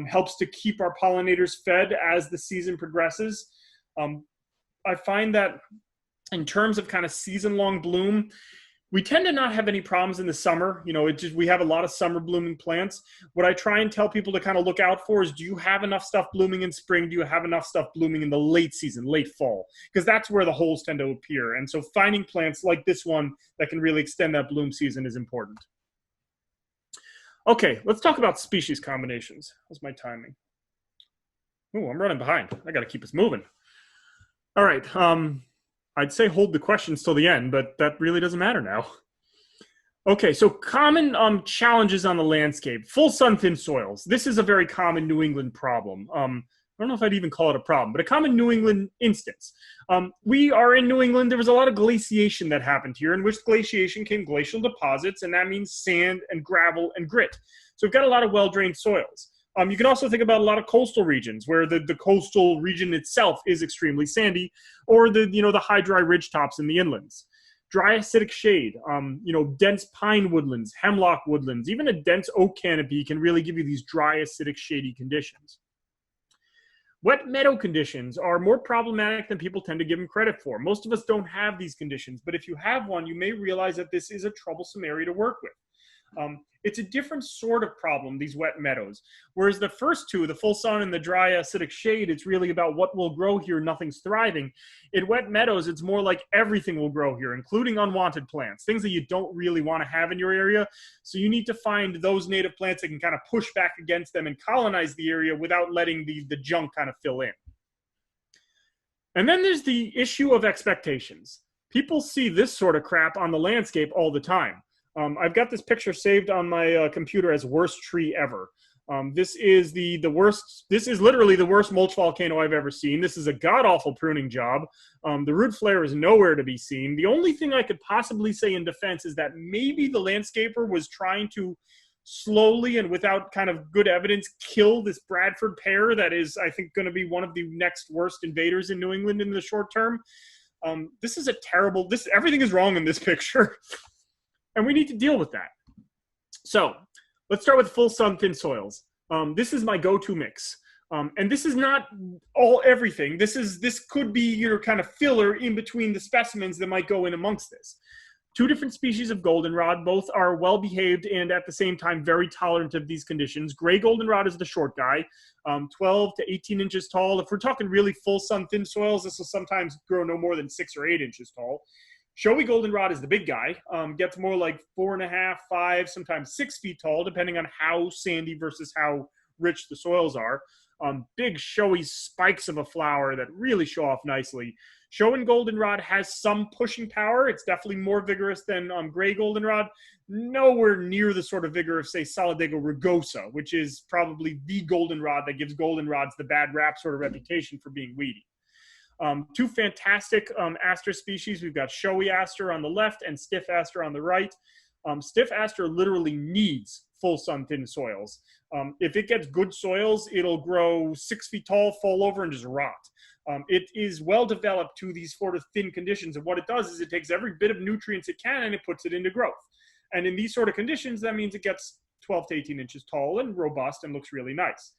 helps to keep our pollinators fed as the season progresses. I find that in terms of kind of season-long bloom, we tend to not have any problems in the summer. You know, we have a lot of summer blooming plants. What I try and tell people to kind of look out for is, do you have enough stuff blooming in spring? Do you have enough stuff blooming in the late season, late fall? Because that's where the holes tend to appear. And so finding plants like this one that can really extend that bloom season is important. Okay, let's talk about species combinations. How's my timing? Oh, I'm running behind. I got to keep us moving. All right. I'd say hold the questions till the end, but that really doesn't matter now. Okay, so common challenges on the landscape. Full sun, thin soils. This is a very common New England problem. I don't know if I'd even call it a problem, but a common New England instance. We are in New England. There was a lot of glaciation that happened here, in which glaciation came glacial deposits, and that means sand and gravel and grit. So we've got a lot of well-drained soils. You can also think about a lot of coastal regions where the coastal region itself is extremely sandy, or the high dry ridge tops in the inlands. Dry acidic shade, dense pine woodlands, hemlock woodlands, even a dense oak canopy can really give you these dry acidic shady conditions. Wet meadow conditions are more problematic than people tend to give them credit for. Most of us don't have these conditions, but if you have one, you may realize that this is a troublesome area to work with. It's a different sort of problem, these wet meadows. Whereas the first two, the full sun and the dry acidic shade, it's really about what will grow here, nothing's thriving. In wet meadows, it's more like everything will grow here, including unwanted plants, things that you don't really want to have in your area. So you need to find those native plants that can kind of push back against them and colonize the area without letting the junk kind of fill in. And then there's the issue of expectations. People see this sort of crap on the landscape all the time. I've got this picture saved on my computer as worst tree ever. This is the worst. This is literally the worst mulch volcano I've ever seen. This is a god-awful pruning job. The root flare is nowhere to be seen. The only thing I could possibly say in defense is that maybe the landscaper was trying to slowly and without kind of good evidence kill this Bradford pear that is, I think, going to be one of the next worst invaders in New England in the short term. This is a terrible. Everything is wrong in this picture. And we need to deal with that. So let's start with full sun, thin soils. This is my go-to mix. And this is not everything. This could be your kind of filler in between the specimens that might go in amongst this. Two different species of goldenrod. Both are well-behaved and at the same time very tolerant of these conditions. Gray goldenrod is the short guy, 12 to 18 inches tall. If we're talking really full sun, thin soils, this will sometimes grow no more than 6 or 8 inches tall. Showy goldenrod is the big guy, gets more like 4.5, 5, sometimes 6 feet tall, depending on how sandy versus how rich the soils are. Big showy spikes of a flower that really show off nicely. Showy goldenrod has some pushing power. It's definitely more vigorous than gray goldenrod. Nowhere near the sort of vigor of, say, Solidago rugosa, which is probably the goldenrod that gives goldenrods the bad rap sort of reputation for being weedy. Two fantastic aster species. We've got showy aster on the left and stiff aster on the right. Stiff aster literally needs full sun, thin soils. If it gets good soils, it'll grow 6 feet tall, fall over, and just rot. It is well developed to these sort of thin conditions, and what it does is it takes every bit of nutrients it can and it puts it into growth. And in these sort of conditions, that means it gets 12 to 18 inches tall and robust and looks really nice.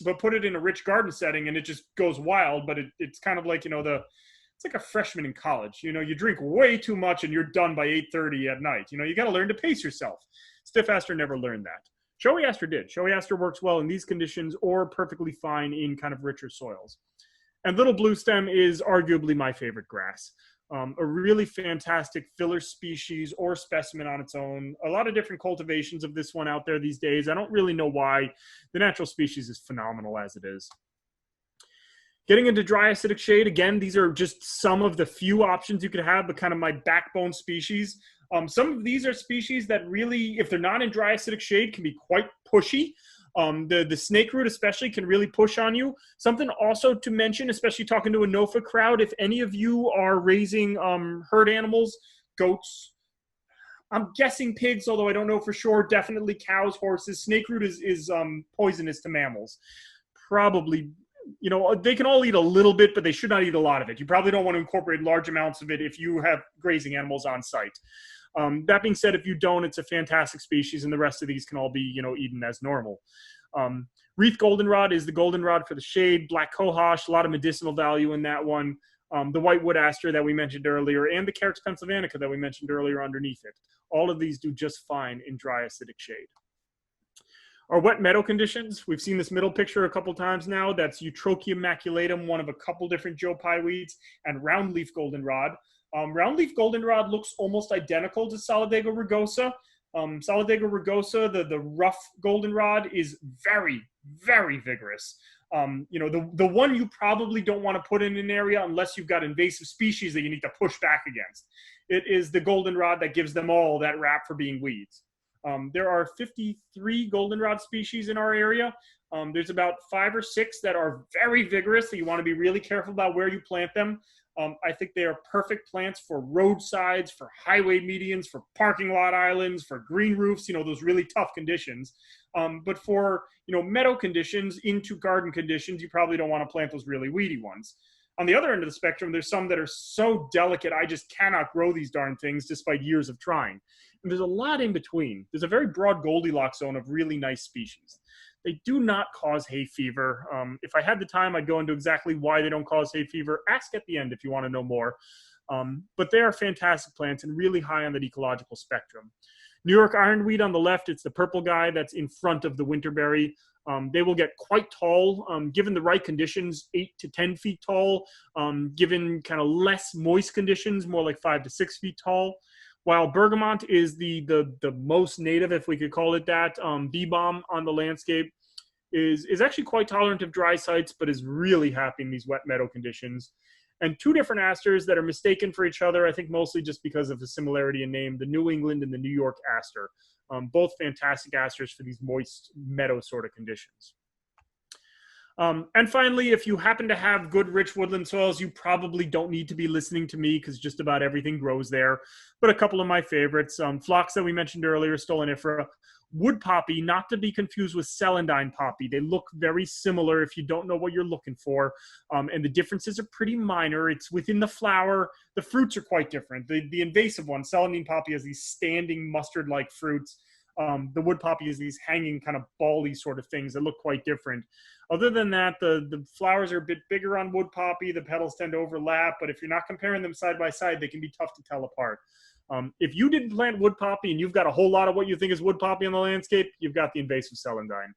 But put it in a rich garden setting and it just goes wild, but it's kind of like, it's like a freshman in college. You drink way too much and you're done by 8:30 at night. You got to learn to pace yourself. Stiff aster never learned that. Showy aster did. Showy aster works well in these conditions or perfectly fine in kind of richer soils. And little blue stem is arguably my favorite grass. A really fantastic filler species or specimen on its own. A lot of different cultivations of this one out there these days. I don't really know why. The natural species is phenomenal as it is. Getting into dry acidic shade, again, these are just some of the few options you could have, but kind of my backbone species. Some of these are species that really, if they're not in dry acidic shade, can be quite pushy. The snake root especially can really push on you. Something also to mention, especially talking to a NOFA crowd, if any of you are raising herd animals, goats, I'm guessing pigs, although I don't know for sure, definitely cows, horses. Snake root is poisonous to mammals. Probably, you know, they can all eat a little bit, but they should not eat a lot of it. You probably don't want to incorporate large amounts of it if you have grazing animals on site. That being said, if you don't, it's a fantastic species, and the rest of these can all be, you know, eaten as normal. Wreath goldenrod is the goldenrod for the shade. Black cohosh, a lot of medicinal value in that one. The white wood aster that we mentioned earlier, and the Carex pennsylvanica that we mentioned earlier underneath it. All of these do just fine in dry acidic shade. Our wet meadow conditions, we've seen this middle picture a couple times now. That's Eutrochium maculatum, one of a couple different Joe Pye weeds, and roundleaf goldenrod. Roundleaf goldenrod looks almost identical to Solidago rugosa. Solidago rugosa, the rough goldenrod, is very, very vigorous. You know, the one you probably don't want to put in an area unless you've got invasive species that you need to push back against. It is the goldenrod that gives them all that rap for being weeds. There are 53 goldenrod species in our area. There's about 5 or 6 that are very vigorous, so you want to be really careful about where you plant them. I think they are perfect plants for roadsides, for highway medians, for parking lot islands, for green roofs, you know, those really tough conditions. But for, you know, meadow conditions into garden conditions, you probably don't want to plant those really weedy ones. On the other end of the spectrum, there's some that are so delicate, I just cannot grow these darn things despite years of trying. And there's a lot in between. There's a very broad Goldilocks zone of really nice species. They do not cause hay fever. If I had the time, I'd go into exactly why they don't cause hay fever. Ask at the end if you want to know more. But they are fantastic plants and really high on the ecological spectrum. New York ironweed on the left, it's the purple guy that's in front of the winterberry. They will get quite tall, given the right conditions, 8 to 10 feet tall, given kind of less moist conditions, more like 5 to 6 feet tall. While bergamot is the most native, if we could call it that, bee balm on the landscape, is actually quite tolerant of dry sites, but is really happy in these wet meadow conditions. And 2 different asters that are mistaken for each other, I think mostly just because of the similarity in name, the New England and the New York aster. Both fantastic asters for these moist meadow sort of conditions. And finally, if you happen to have good rich woodland soils, you probably don't need to be listening to me because just about everything grows there. But a couple of my favorites, phlox that we mentioned earlier, stolonifera, wood poppy, not to be confused with celandine poppy. They look very similar if you don't know what you're looking for. And the differences are pretty minor. It's within the flower. The fruits are quite different. The invasive one, celandine poppy, has these standing mustard-like fruits. The wood poppy is these hanging kind of bally sort of things that look quite different. Other than that, the flowers are a bit bigger on wood poppy. The petals tend to overlap, but if you're not comparing them side by side, they can be tough to tell apart. If you didn't plant wood poppy and you've got a whole lot of what you think is wood poppy on the landscape, you've got the invasive celandine.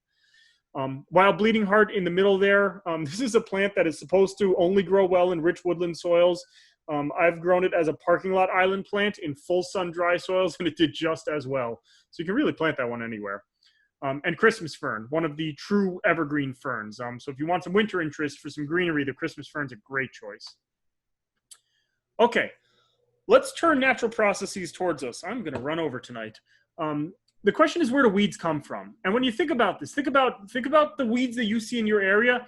Wild bleeding heart in the middle there, this is a plant that is supposed to only grow well in rich woodland soils. I've grown it as a parking lot island plant in full sun dry soils, and it did just as well. So you can really plant that one anywhere. And Christmas fern, one of the true evergreen ferns. So if you want some winter interest for some greenery, the Christmas fern's a great choice. Okay, let's turn natural processes towards us. I'm going to run over tonight. The question is, where do weeds come from? And when you think about this, think about the weeds that you see in your area.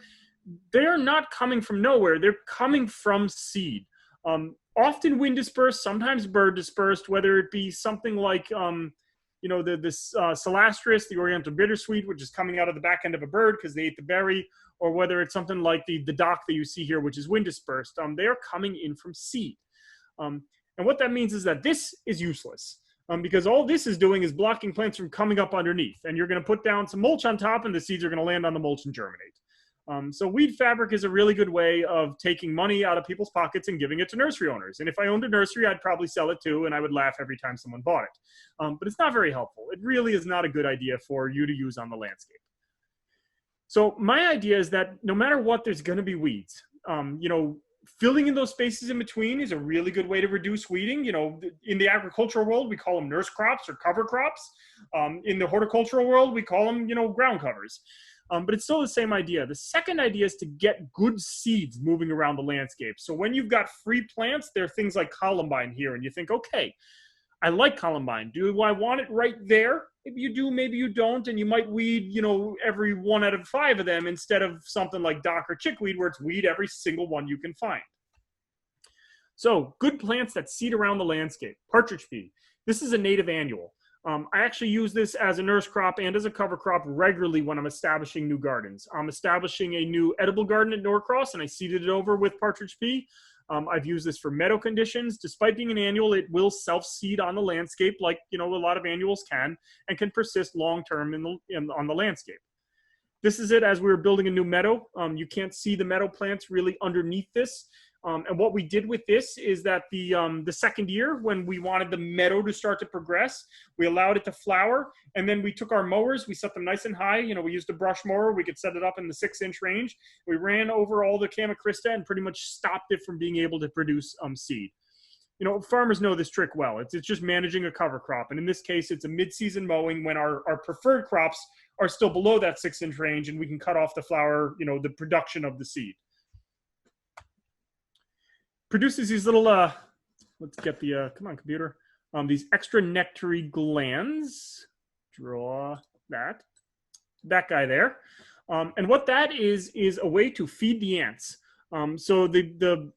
They're not coming from nowhere. They're coming from seed. Often wind dispersed, sometimes bird dispersed, whether it be something like you know, this Celastris, the Oriental bittersweet, which is coming out of the back end of a bird because they ate the berry, or whether it's something like the dock that you see here, which is wind dispersed. They are coming in from seed. And what that means is that this is useless because all this is doing is blocking plants from coming up underneath. And you're going to put down some mulch on top, and the seeds are going to land on the mulch and germinate. So weed fabric is a really good way of taking money out of people's pockets and giving it to nursery owners. And if I owned a nursery, I'd probably sell it too, and I would laugh every time someone bought it. But it's not very helpful. It really is not a good idea for you to use on the landscape. So my idea is that no matter what, there's going to be weeds. Filling in those spaces in between is a really good way to reduce weeding. In the agricultural world, we call them nurse crops or cover crops. In the horticultural world, we call them, ground covers. But it's still the same idea. The second idea is to get good seeds moving around the landscape. So when you've got free plants, there are things like columbine here, and you think, okay, I like columbine. Do I want it right there? Maybe you do, maybe you don't, and you might weed, every 1 out of 5 of them instead of something like dock or chickweed where it's weed every single one you can find. So good plants that seed around the landscape. Partridge pea. This is a native annual. I actually use this as a nurse crop and as a cover crop regularly when I'm establishing new gardens. I'm establishing a new edible garden at Norcross, and I seeded it over with partridge pea. I've used this for meadow conditions. Despite being an annual, it will self-seed on the landscape like, a lot of annuals can, and can persist long-term on the landscape. This is it as we were building a new meadow. You can't see the meadow plants really underneath this. And what we did with this is that the second year, when we wanted the meadow to start to progress, we allowed it to flower. And then we took our mowers, we set them nice and high. We used a brush mower. We could set it up in the 6-inch range. We ran over all the Chamaechrista and pretty much stopped it from being able to produce seed. Farmers know this trick well. It's just managing a cover crop. And in this case, it's a mid-season mowing when our preferred crops are still below that 6-inch range, and we can cut off the flower, the production of the seed. Produces these little, let's get the, come on, computer, these extra nectary glands. Draw that guy there. And what that is a way to feed the ants. So the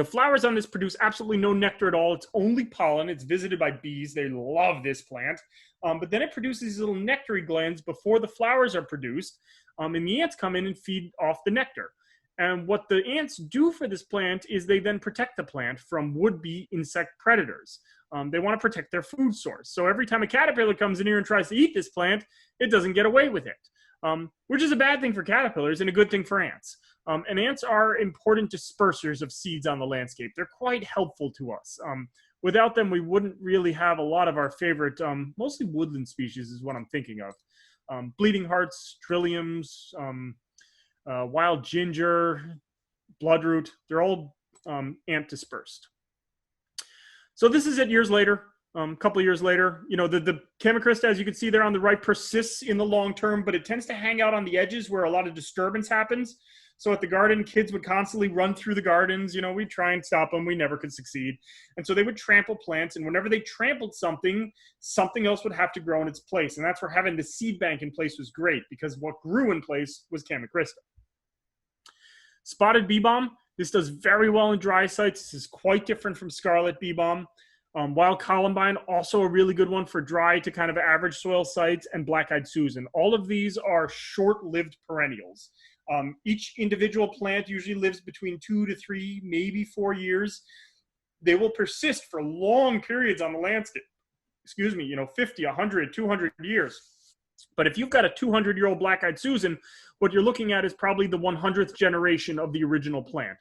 flowers on this produce absolutely no nectar at all. It's only pollen. It's visited by bees. They love this plant. But then it produces these little nectary glands before the flowers are produced. And the ants come in and feed off the nectar. And what the ants do for this plant is they then protect the plant from would-be insect predators. They want to protect their food source. So every time a caterpillar comes in here and tries to eat this plant, it doesn't get away with it, which is a bad thing for caterpillars and a good thing for ants. And ants are important dispersers of seeds on the landscape. They're quite helpful to us. Without them, we wouldn't really have a lot of our favorite, mostly woodland species is what I'm thinking of. Bleeding hearts, trilliums, wild ginger, bloodroot, they're all ant dispersed. So this is it years later, a couple of years later. The Chamaechrista, as you can see there on the right, persists in the long term, but it tends to hang out on the edges where a lot of disturbance happens. So at the garden, kids would constantly run through the gardens. We'd try and stop them. We never could succeed. And so they would trample plants. And whenever they trampled something, something else would have to grow in its place. And that's where having the seed bank in place was great, because what grew in place was Chamaechrista. Spotted bee balm. This does very well in dry sites. This is quite different from scarlet bee balm. Wild columbine, also a really good one for dry to kind of average soil sites, and black-eyed Susan. All of these are short-lived perennials. Each individual plant usually lives between 2 to 3, maybe 4 years. They will persist for long periods on the landscape. 50, 100, 200 years. But if you've got a 200-year-old black-eyed Susan, what you're looking at is probably the 100th generation of the original plant.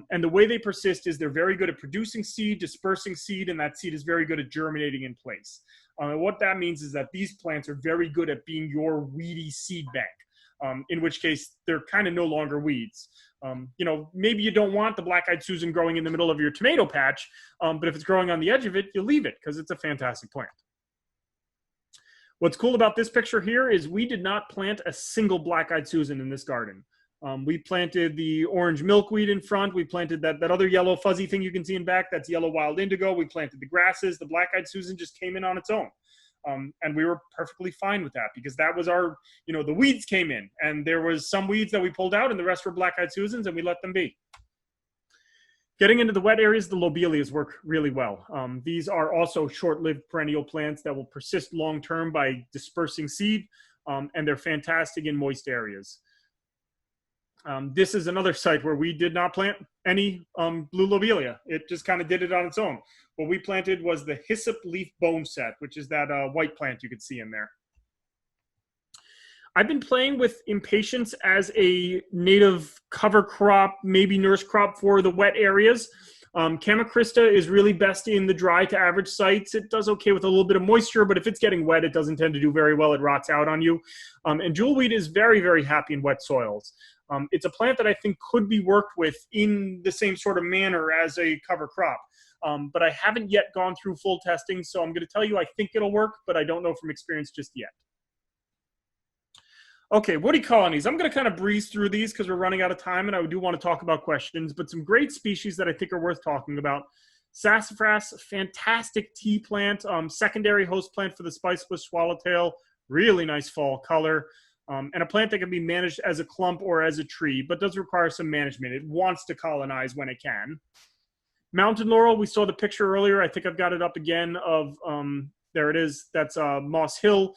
And the way they persist is they're very good at producing seed, dispersing seed, and that seed is very good at germinating in place. And what that means is that these plants are very good at being your weedy seed bank, in which case they're kind of no longer weeds. Maybe you don't want the black-eyed Susan growing in the middle of your tomato patch, but if it's growing on the edge of it, you leave it because it's a fantastic plant. What's cool about this picture here is we did not plant a single black-eyed Susan in this garden. We planted the orange milkweed in front. We planted that other yellow fuzzy thing you can see in back. That's yellow wild indigo. We planted the grasses. The black-eyed Susan just came in on its own. And we were perfectly fine with that because that was our, the weeds came in. And there was some weeds that we pulled out and the rest were black-eyed Susans and we let them be. Getting into the wet areas, the lobelias work really well. These are also short-lived perennial plants that will persist long-term by dispersing seed, and they're fantastic in moist areas. This is another site where we did not plant any blue lobelia. It just kind of did it on its own. What we planted was the hyssop leaf bone set, which is that white plant you could see in there. I've been playing with impatiens as a native cover crop, maybe nurse crop for the wet areas. Chamacrista is really best in the dry to average sites. It does okay with a little bit of moisture, but if it's getting wet, it doesn't tend to do very well. It rots out on you. And jewelweed is very, very happy in wet soils. It's a plant that I think could be worked with in the same sort of manner as a cover crop. But I haven't yet gone through full testing, so I'm going to tell you I think it'll work, but I don't know from experience just yet. Okay, woody colonies. I'm going to kind of breeze through these because we're running out of time, and I do want to talk about questions, but some great species that I think are worth talking about. Sassafras, fantastic tea plant, secondary host plant for the spicebush swallowtail, really nice fall color, and a plant that can be managed as a clump or as a tree, but does require some management. It wants to colonize when it can. Mountain laurel, we saw the picture earlier. I think I've got it up again of, there it is. That's Moss Hill.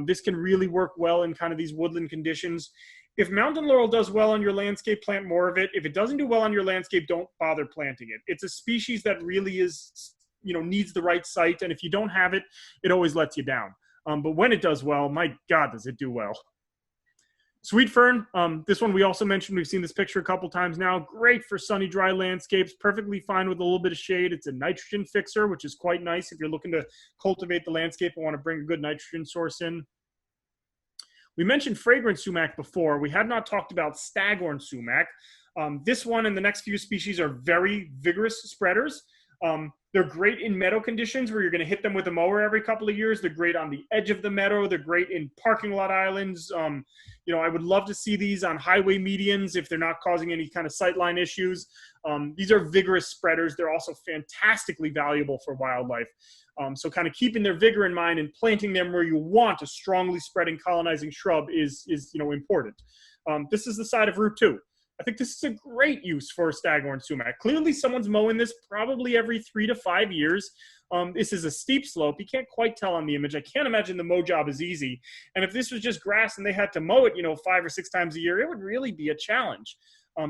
This can really work well in kind of these woodland conditions. If mountain laurel does well on your landscape, plant more of it. If it doesn't do well on your landscape, don't bother planting it. It's a species that really is, needs the right site. And if you don't have it, it always lets you down. But when it does well, my God, does it do well. Sweet fern, this one we also mentioned. We've seen this picture a couple times now. Great for sunny, dry landscapes. Perfectly fine with a little bit of shade. It's a nitrogen fixer, which is quite nice if you're looking to cultivate the landscape and want to bring a good nitrogen source in. We mentioned fragrant sumac before. We had not talked about staghorn sumac. This one and the next few species are very vigorous spreaders. They're great in meadow conditions where you're going to hit them with a mower every couple of years. They're great on the edge of the meadow. They're great in parking lot islands. I would love to see these on highway medians if they're not causing any kind of sightline issues. These are vigorous spreaders. They're also fantastically valuable for wildlife. So kind of keeping their vigor in mind and planting them where you want a strongly spreading colonizing shrub is important. This is the side of Route 2. I think this is a great use for staghorn sumac. Clearly, someone's mowing this probably every 3 to 5 years. This is a steep slope. You can't quite tell on the image. I can't imagine the mow job is easy. And if this was just grass and they had to mow it, 5 or 6 times a year, it would really be a challenge.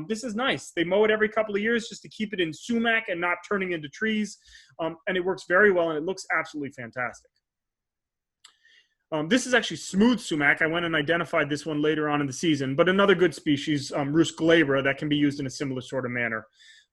This is nice. They mow it every couple of years just to keep it in sumac and not turning into trees. And it works very well, and it looks absolutely fantastic. This is actually smooth sumac. I went and identified this one later on in the season, but another good species, Rus glabra, that can be used in a similar sort of manner.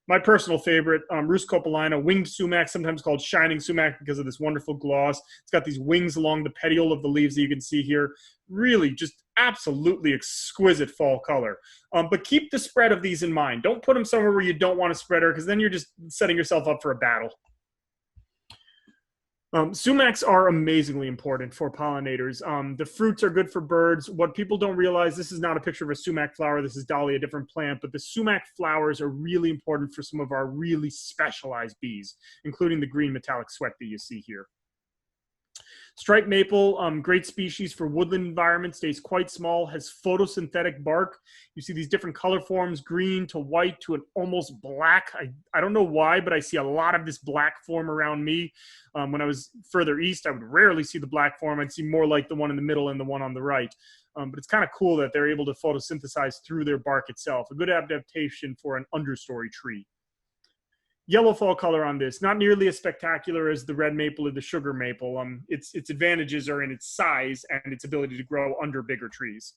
My personal favorite, Rus copulina, winged sumac, sometimes called shining sumac because of this wonderful gloss. It's got these wings along the petiole of the leaves that you can see here. Really just absolutely exquisite fall color. But keep the spread of these in mind. Don't put them somewhere where you don't want a spreader because then you're just setting yourself up for a battle. Sumacs are amazingly important for pollinators. The fruits are good for birds. What people don't realize, this is not a picture of a sumac flower. This is Dahlia, a different plant, but the sumac flowers are really important for some of our really specialized bees, including the green metallic sweat that you see here. Striped maple, great species for woodland environments, stays quite small, has photosynthetic bark. You see these different color forms, green to white to an almost black. I don't know why, but I see a lot of this black form around me. When I was further east, I would rarely see the black form. I'd see more like the one in the middle and the one on the right. But it's kind of cool that they're able to photosynthesize through their bark itself. A good adaptation for an understory tree. Yellow fall color on this, not nearly as spectacular as the red maple or the sugar maple. Its advantages are in its size and its ability to grow under bigger trees.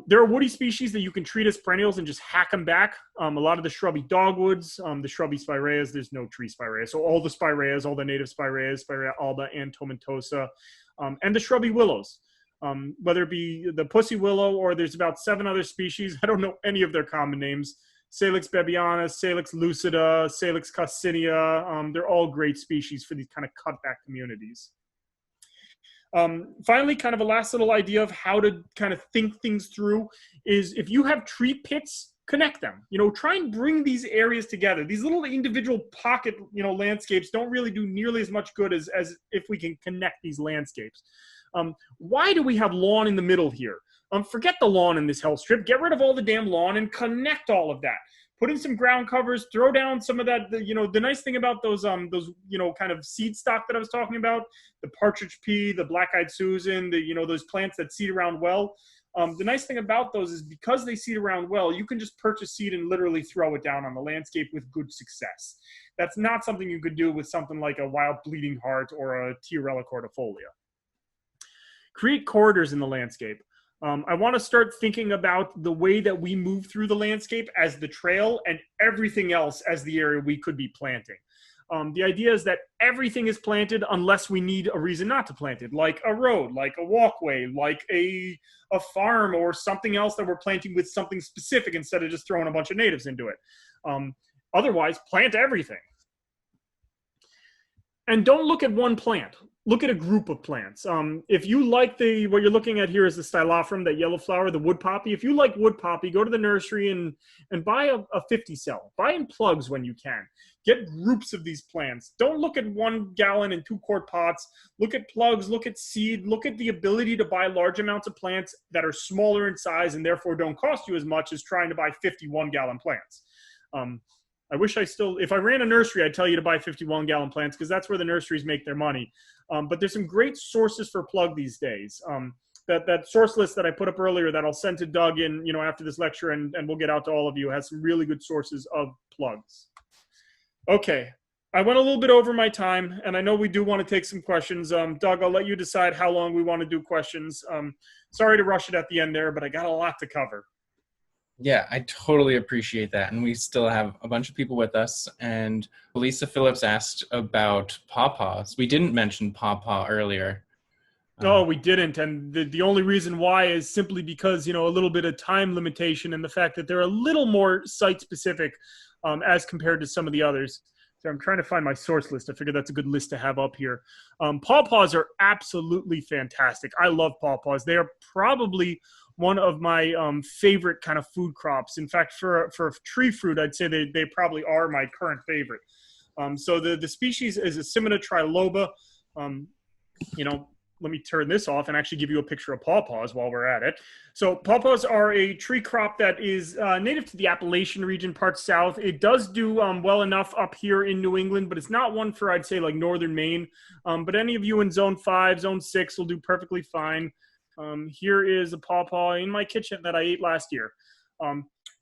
There are woody species that you can treat as perennials and just hack them back. A lot of the shrubby dogwoods, the shrubby spireas, there's no tree spirea. So all the spireas, all the native spireas, Spirea alba and tomentosa, and the shrubby willows. Whether it be the pussy willow or there's about 7 other species. I don't know any of their common names. Salix babiana, Salix lucida, Salix coccinea. They're all great species for these kind of cutback communities. Finally, kind of a last little idea of how to kind of think things through is if you have tree pits, connect them. Try and bring these areas together. These little individual pocket, landscapes don't really do nearly as much good as if we can connect these landscapes. Why do we have lawn in the middle here? Forget the lawn in this hell strip. Get rid of all the damn lawn and connect all of that. Put in some ground covers, throw down some of that. The nice thing about those kind of seed stock that I was talking about, the partridge pea, the black-eyed Susan, those plants that seed around well. The nice thing about those is because they seed around well, you can just purchase seed and literally throw it down on the landscape with good success. That's not something you could do with something like a wild bleeding heart or a Tiarella cordifolia. create corridors in the landscape. I want to start thinking about the way that we move through the landscape as the trail and everything else as the area we could be planting. The idea is that everything is planted unless we need a reason not to plant it, like a road, like a walkway, like a farm or something else that we're planting with something specific instead of just throwing a bunch of natives into it. Otherwise, plant everything. And don't look at one plant. Look at a group of plants. If you like what you're looking at here is the Stylophorum, that yellow flower, the wood poppy. If you like wood poppy, go to the nursery and buy a 50 cell. Buy in plugs when you can. Get groups of these plants. Don't look at 1 gallon and 2-quart pots. Look at plugs, look at seed, look at the ability to buy large amounts of plants that are smaller in size and therefore don't cost you as much as trying to buy 51-gallon plants. I wish if I ran a nursery, I'd tell you to buy 51-gallon plants because that's where the nurseries make their money. But there's some great sources for plug these days. That source list that I put up earlier that I'll send to Doug after this lecture and we'll get out to all of you has some really good sources of plugs. Okay, I went a little bit over my time and I know we do want to take some questions. Doug, I'll let you decide how long we want to do questions. Sorry to rush it at the end there, but I got a lot to cover. Yeah, I totally appreciate that. And we still have a bunch of people with us. And Lisa Phillips asked about pawpaws. We didn't mention pawpaw earlier. No, we didn't. And the only reason why is simply because, a little bit of time limitation and the fact that they're a little more site specific as compared to some of the others. So I'm trying to find my source list. I figure that's a good list to have up here. Pawpaws are absolutely fantastic. I love pawpaws. They are probably one of my favorite kind of food crops. In fact, for tree fruit, I'd say they probably are my current favorite. So the species is Asimina triloba. Let me turn this off and actually give you a picture of pawpaws while we're at it. So pawpaws are a tree crop that is native to the Appalachian region, parts south. It does do well enough up here in New England, but it's not one for, I'd say, like northern Maine. But any of you in zone 5, zone 6 will do perfectly fine. Here is a pawpaw in my kitchen that I ate last year.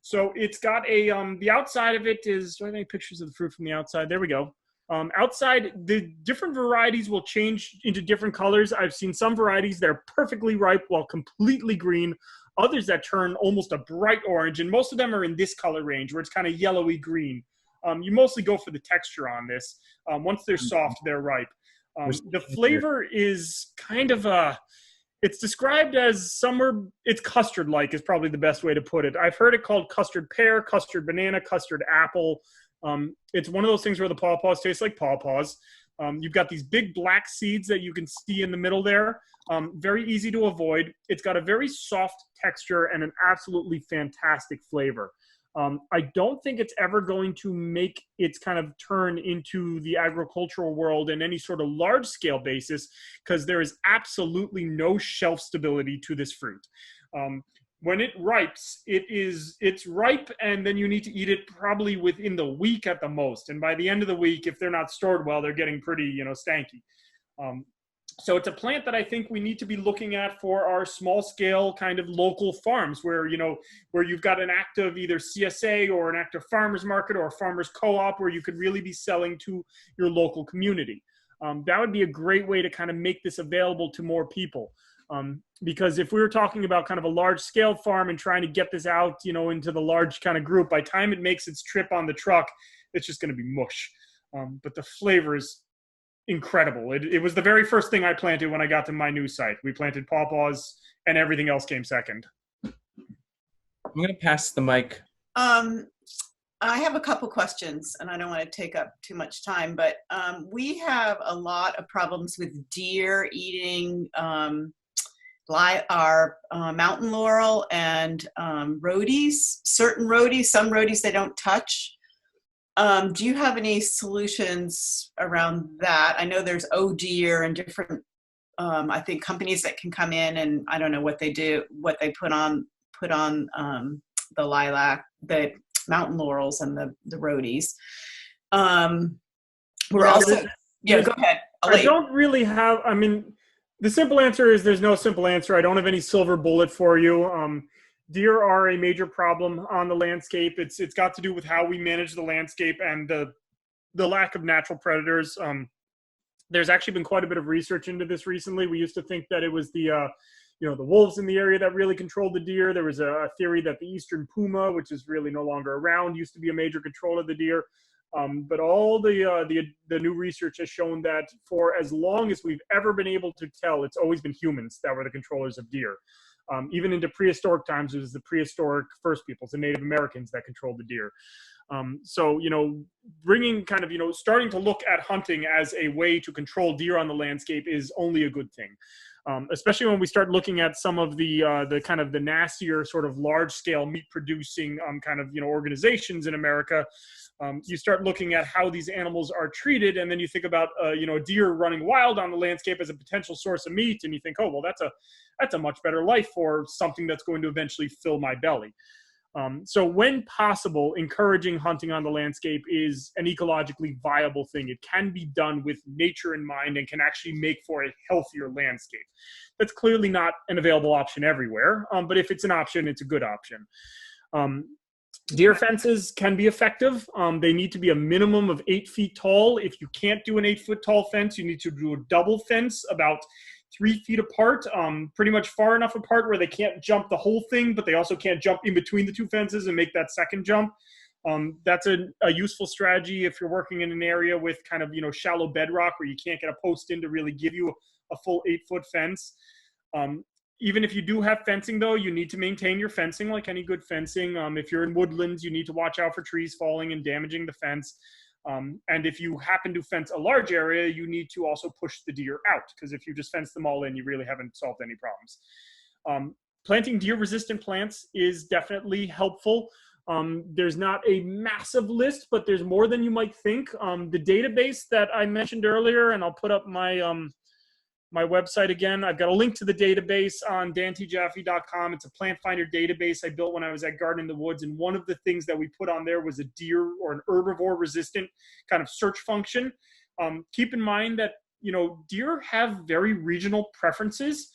So it's got the outside of it is, do I have any pictures of the fruit from the outside? There we go. Outside, the different varieties will change into different colors. I've seen some varieties that are perfectly ripe while completely green, others that turn almost a bright orange, and most of them are in this color range where it's kind of yellowy green. You mostly go for the texture on this. Once they're soft, they're ripe. The flavor is kind of it's described as it's custard-like is probably the best way to put it. I've heard it called custard pear, custard banana, custard apple. It's one of those things where the pawpaws taste like pawpaws. You've got these big black seeds that you can see in the middle there. Very easy to avoid. It's got a very soft texture and an absolutely fantastic flavor. I don't think it's ever going to make its kind of turn into the agricultural world in any sort of large scale basis because there is absolutely no shelf stability to this fruit. When it ripes, it's ripe, and then you need to eat it probably within the week at the most. And by the end of the week, if they're not stored well, they're getting pretty, stanky. So it's a plant that I think we need to be looking at for our small scale kind of local farms where you've got an active either CSA or an active farmers market or a farmers co-op where you could really be selling to your local community. That would be a great way to kind of make this available to more people. Because if we were talking about kind of a large scale farm and trying to get this out, into the large kind of group, by the time it makes its trip on the truck, it's just going to be mush. But the flavor is incredible. It was the very first thing I planted when I got to my new site. We planted pawpaws and everything else came second. I'm going to pass the mic. I have a couple questions, and I don't want to take up too much time, but we have a lot of problems with deer eating our mountain laurel and rhodies, certain rhodies, some rhodies they don't touch. Do you have any solutions around that? I know there's deer and different, I think, companies that can come in and I don't know what they do, what they put on the lilac, the mountain laurels and the rhodies. We're also, yeah, go ahead. I don't really have, the simple answer is there's no simple answer. I don't have any silver bullet for you. Deer are a major problem on the landscape. It's got to do with how we manage the landscape and the lack of natural predators. There's actually been quite a bit of research into this recently. We used to think that it was the wolves in the area that really controlled the deer. There was a theory that the eastern puma, which is really no longer around, used to be a major control of the deer. But all the new research has shown that for as long as we've ever been able to tell, it's always been humans that were the controllers of deer. Even into prehistoric times, it was the prehistoric first peoples, the Native Americans, that controlled the deer. So, bringing kind of, starting to look at hunting as a way to control deer on the landscape is only a good thing. Especially when we start looking at some of the kind of the nastier sort of large scale meat producing organizations in America. You start looking at how these animals are treated, and then you think about a deer running wild on the landscape as a potential source of meat, and you think, oh well, that's a much better life for something that's going to eventually fill my belly. So when possible, encouraging hunting on the landscape is an ecologically viable thing. It can be done with nature in mind and can actually make for a healthier landscape. That's clearly not an available option everywhere, but if it's an option, it's a good option. Deer fences can be effective. They need to be a minimum of 8 feet tall. If you can't do an 8 foot tall fence, you need to do a double fence about 3 feet apart, pretty much far enough apart where they can't jump the whole thing, but they also can't jump in between the two fences and make that second jump. That's a useful strategy if you're working in an area with kind of, shallow bedrock where you can't get a post in to really give you a full 8 foot fence. Even if you do have fencing, though, you need to maintain your fencing like any good fencing. If you're in woodlands, you need to watch out for trees falling and damaging the fence. And if you happen to fence a large area, you need to also push the deer out, because if you just fence them all in, you really haven't solved any problems. Planting deer-resistant plants is definitely helpful. There's not a massive list, but there's more than you might think. The database that I mentioned earlier, and I'll put up my website again. I've got a link to the database on dantjaffe.com. It's a plant finder database I built when I was at Garden in the Woods. And one of the things that we put on there was a deer or an herbivore resistant kind of search function. Keep in mind that, deer have very regional preferences.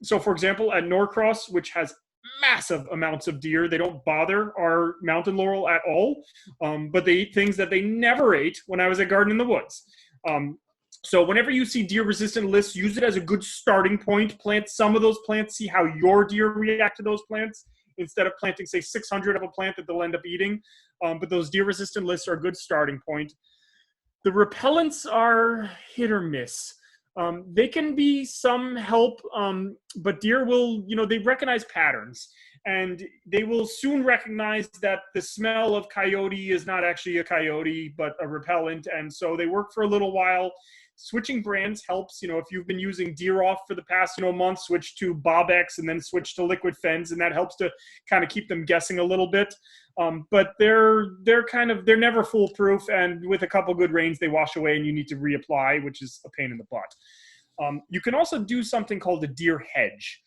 So for example, at Norcross, which has massive amounts of deer, they don't bother our mountain laurel at all. But they eat things that they never ate when I was at Garden in the Woods. So whenever you see deer-resistant lists, use it as a good starting point. Plant some of those plants, see how your deer react to those plants, instead of planting, say, 600 of a plant that they'll end up eating. But those deer-resistant lists are a good starting point. The repellents are hit or miss. They can be some help, but deer will, they recognize patterns. And they will soon recognize that the smell of coyote is not actually a coyote, but a repellent. And so they work for a little while. Switching brands helps. If you've been using Deer Off for the past, month, switch to Bob-X and then switch to Liquid Fence, and that helps to kind of keep them guessing a little bit. But they're never foolproof, and with a couple good rains, they wash away, and you need to reapply, which is a pain in the butt. You can also do something called a deer hedge.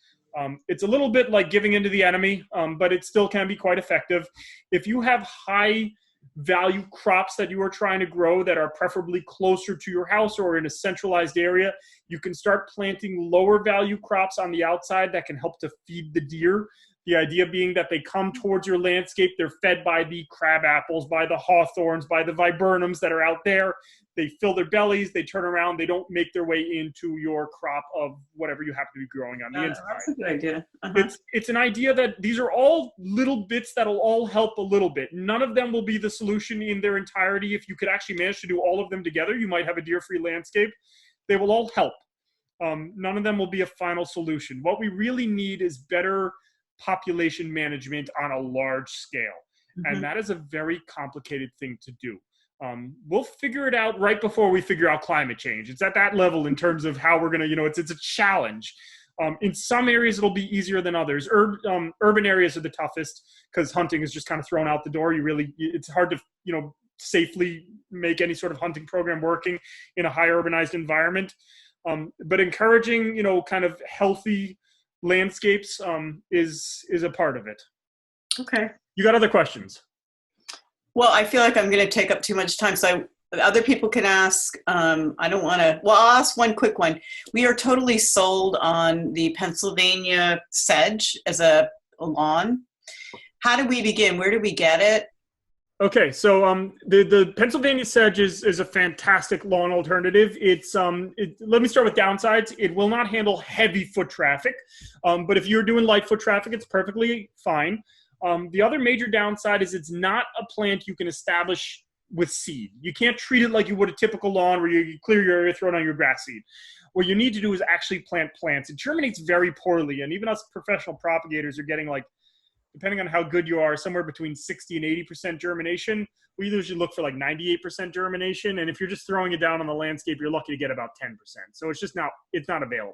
It's a little bit like giving into the enemy, but it still can be quite effective. If you have high value crops that you are trying to grow that are preferably closer to your house or in a centralized area, you can start planting lower value crops on the outside that can help to feed the deer. The idea being that they come towards your landscape, they're fed by the crab apples, by the hawthorns, by the viburnums that are out there. They fill their bellies, they turn around, they don't make their way into your crop of whatever you happen to be growing on the inside. That's a good idea. Uh-huh. It's an idea that these are all little bits that'll all help a little bit. None of them will be the solution in their entirety. If you could actually manage to do all of them together, you might have a deer-free landscape. They will all help. None of them will be a final solution. What we really need is better population management on a large scale. Mm-hmm. And that is a very complicated thing to do. We'll figure it out right before we figure out climate change. It's at that level in terms of how we're going to, it's a challenge. In some areas, it'll be easier than others. Urban areas are the toughest because hunting is just kind of thrown out the door. It's hard to, safely make any sort of hunting program working in a high urbanized environment. But encouraging, kind of healthy landscapes is a part of it. Okay. You got other questions? Well, I feel like I'm going to take up too much time, so other people can ask. I don't want to. Well, I'll ask one quick one. We are totally sold on the Pennsylvania sedge as a lawn. How do we begin? Where do we get it? Okay, so the Pennsylvania sedge is a fantastic lawn alternative. Let me start with downsides. It will not handle heavy foot traffic, but if you're doing light foot traffic, it's perfectly fine. The other major downside is it's not a plant you can establish with seed. You can't treat it like you would a typical lawn where you clear your area, throw down your grass seed. What you need to do is actually plant plants. It germinates very poorly, and even us professional propagators are getting, like, depending on how good you are, somewhere between 60 and 80% germination. We usually look for like 98% germination. And if you're just throwing it down on the landscape, you're lucky to get about 10%. So it's not available.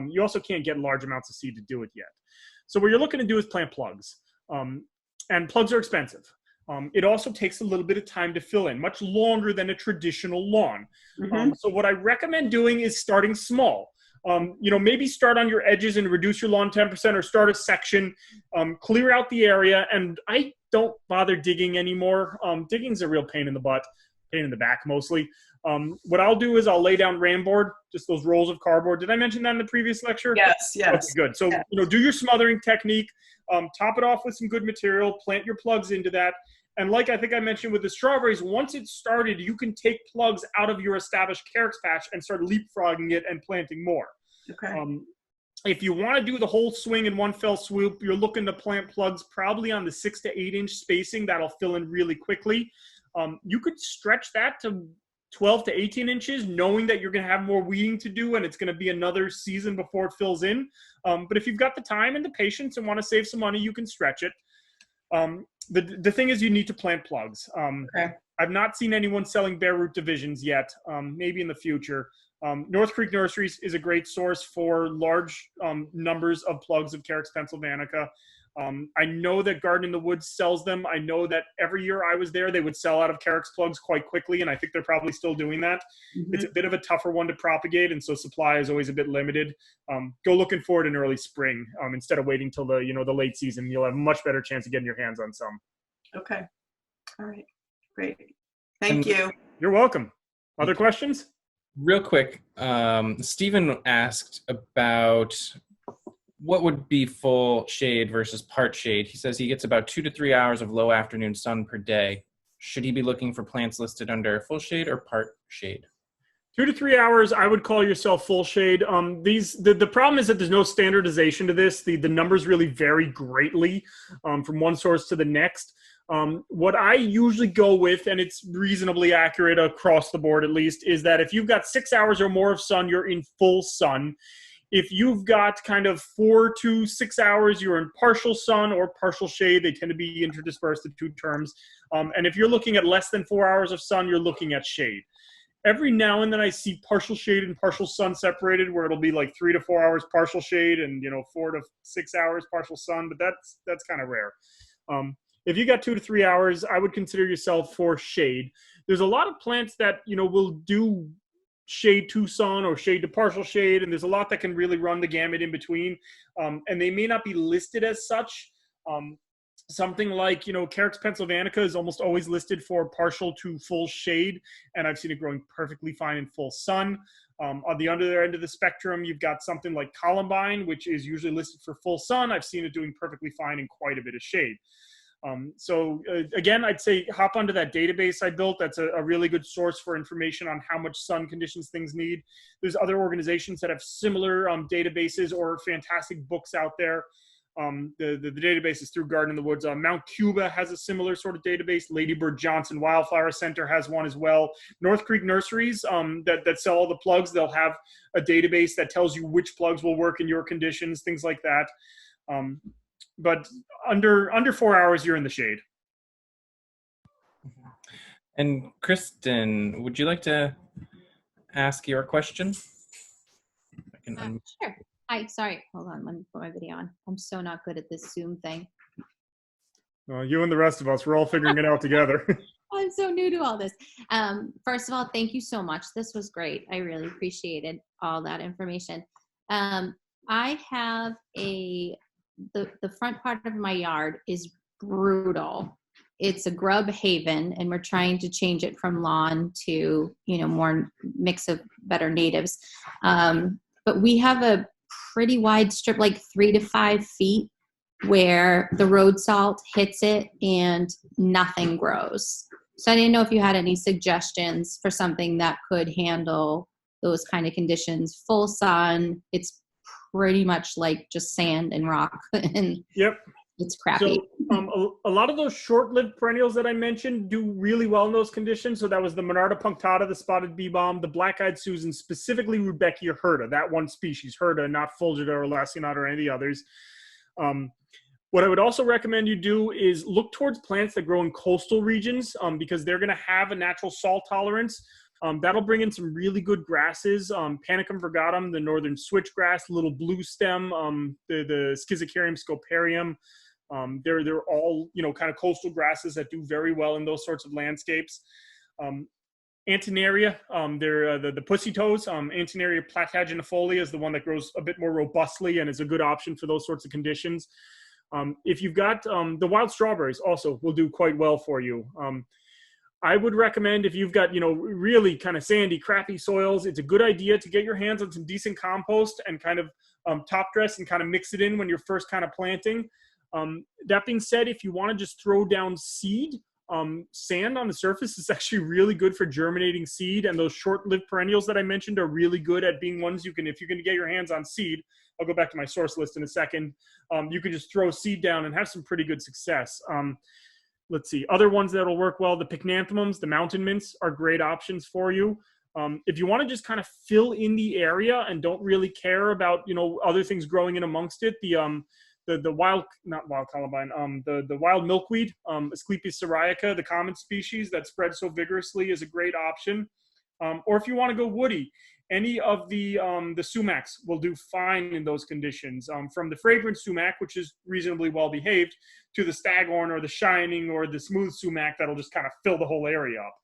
You also can't get large amounts of seed to do it yet. So what you're looking to do is plant plugs. And plugs are expensive. It also takes a little bit of time to fill in, much longer than a traditional lawn. So what I recommend doing is starting small. Maybe start on your edges and reduce your lawn 10%, or start a section, clear out the area. And I don't bother digging anymore. Digging's a real pain in the back mostly. What I'll do is I'll lay down ramboard, just those rolls of cardboard. Did I mention that in the previous lecture? Yes. Okay, good. So, do your smothering technique, top it off with some good material, plant your plugs into that. And like I think I mentioned with the strawberries, once it's started, you can take plugs out of your established carex patch and start leapfrogging it and planting more. Okay. If you want to do the whole swing in one fell swoop, you're looking to plant plugs probably on the 6 to 8 inch spacing. That'll fill in really quickly. You could stretch that to 12 to 18 inches, knowing that you're going to have more weeding to do and it's going to be another season before it fills in. But if you've got the time and the patience and want to save some money, you can stretch it. The thing is, you need to plant plugs. Okay. I've not seen anyone selling bare root divisions yet. Maybe in the future. North Creek Nurseries is a great source for large numbers of plugs of Carex pennsylvanica. I know that Garden in the Woods sells them. I know that every year I was there, they would sell out of Carex plugs quite quickly, and I think they're probably still doing that. It's a bit of a tougher one to propagate, and so supply is always a bit limited. Go looking for it in early spring instead of waiting till the late season. You'll have a much better chance of getting your hands on some. Okay. All right. Great. Thank you. You're welcome. Other questions? Real quick, Stephen asked about what would be full shade versus part shade. He says he gets about 2 to 3 hours of low afternoon sun per day. Should he be looking for plants listed under full shade or part shade? 2 to 3 hours, I would call yourself full shade. The problem is that there's no standardization to this. The numbers really vary greatly from one source to the next. What I usually go with, and it's reasonably accurate across the board at least, is that if you've got 6 hours or more of sun, you're in full sun. If you've got kind of 4 to 6 hours, you're in partial sun or partial shade. They tend to be interdispersed, the two terms. And if you're looking at less than 4 hours of sun, you're looking at shade. Every now and then I see partial shade and partial sun separated, where it'll be like 3 to 4 hours partial shade and 4 to 6 hours partial sun, but that's kind of rare. If you got 2 to 3 hours, I would consider yourself for shade. There's a lot of plants that will do shade to sun or shade to partial shade, and there's a lot that can really run the gamut in between, and they may not be listed as such. Something like Carex pennsylvanica is almost always listed for partial to full shade, and I've seen it growing perfectly fine in full sun. On the other end of the spectrum, you've got something like columbine, which is usually listed for full sun. I've seen it doing perfectly fine in quite a bit of shade. Again, I'd say hop onto that database I built. That's a really good source for information on how much sun conditions things need. There's other organizations that have similar databases or fantastic books out there. The database is through Garden in the Woods. Mount Cuba has a similar sort of database. Ladybird Johnson Wildflower Center has one as well. North Creek Nurseries that sell all the plugs, they'll have a database that tells you which plugs will work in your conditions, things like that. But under 4 hours, you're in the shade. And Kristen, would you like to ask your question? Sure. Hi, sorry. Hold on. Let me put my video on. I'm so not good at this Zoom thing. Well, you and the rest of us, we're all figuring it out together. I'm so new to all this. First of all, thank you so much. This was great. I really appreciated all that information. I have the front part of my yard is brutal. It's a grub haven, and we're trying to change it from lawn to, more mix of better natives. But we have a pretty wide strip, like 3 to 5 feet where the road salt hits it and nothing grows. So I didn't know if you had any suggestions for something that could handle those kind of conditions. Full sun, it's pretty much like just sand and rock, and Yep. it's crappy. So a lot of those short-lived perennials that I mentioned do really well in those conditions. So that was the Monarda punctata, the spotted bee balm, the black-eyed Susan, specifically Rudbeckia hirta, that one species, hirta, not fulgida or lacinato or any of the others. What I would also recommend you do is look towards plants that grow in coastal regions because they're going to have a natural salt tolerance. That'll bring in some really good grasses, Panicum virgatum, the northern switchgrass, little blue stem, the Schizocarium scoparium. They're all, kind of coastal grasses that do very well in those sorts of landscapes. Antenaria, they're the pussy toes. Antenaria plataginifolia is the one that grows a bit more robustly and is a good option for those sorts of conditions. If you've got the wild strawberries also will do quite well for you. I would recommend if you've got, really kind of sandy, crappy soils, it's a good idea to get your hands on some decent compost and kind of top dress and kind of mix it in when you're first kind of planting. That being said, if you want to just throw down seed, sand on the surface is actually really good for germinating seed, and those short-lived perennials that I mentioned are really good at being ones if you're going to get your hands on seed, I'll go back to my source list in a second, you can just throw seed down and have some pretty good success. Let's see, other ones that'll work well, the pycnanthemums, the mountain mints are great options for you. If you want to just kind of fill in the area and don't really care about, other things growing in amongst it, the wild, not wild columbine, the wild milkweed, Asclepias syriaca, the common species that spreads so vigorously, is a great option. Or if you want to go woody, any of the sumacs will do fine in those conditions. From the fragrant sumac, which is reasonably well behaved, to the staghorn or the shining or the smooth sumac that'll just kind of fill the whole area up.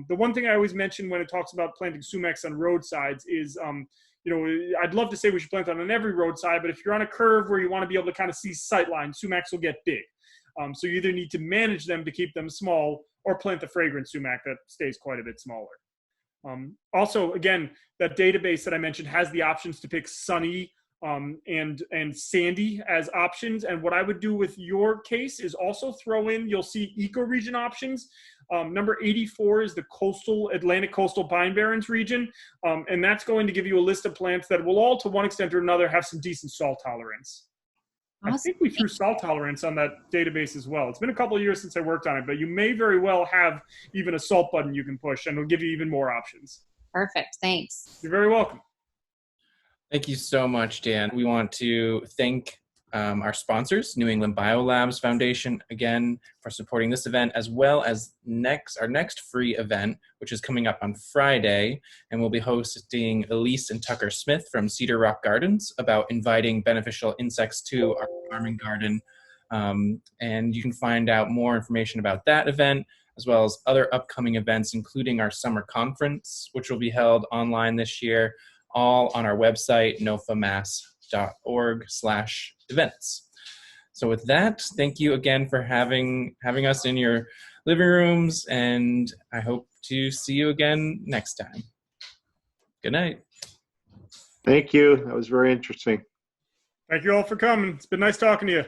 The one thing I always mention when it talks about planting sumacs on roadsides is, I'd love to say we should plant them on every roadside, but if you're on a curve where you want to be able to kind of see sight lines, sumacs will get big. So you either need to manage them to keep them small or plant the fragrant sumac that stays quite a bit smaller. Also, again, that database that I mentioned has the options to pick sunny and sandy as options. And what I would do with your case is also throw in, you'll see ecoregion options. Number 84 is the Atlantic coastal pine barrens region. And that's going to give you a list of plants that will all, to one extent or another, have some decent salt tolerance. Awesome. I think we threw salt tolerance on that database as well. It's been a couple of years since I worked on it, but you may very well have even a salt button you can push, and it'll give you even more options. Perfect. Thanks. You're very welcome. Thank you so much, Dan. We want to thank our sponsors, New England BioLabs Foundation, again, for supporting this event, as well as our next free event, which is coming up on Friday, and we'll be hosting Elise and Tucker Smith from Cedar Rock Gardens about inviting beneficial insects to our farming garden. And you can find out more information about that event, as well as other upcoming events, including our summer conference, which will be held online this year, all on our website, nofamass.org/events. So with that, thank you again for having us in your living rooms, and I hope to see you again next time. Good night. Thank you. That was very interesting. Thank you all for coming. It's been nice talking to you.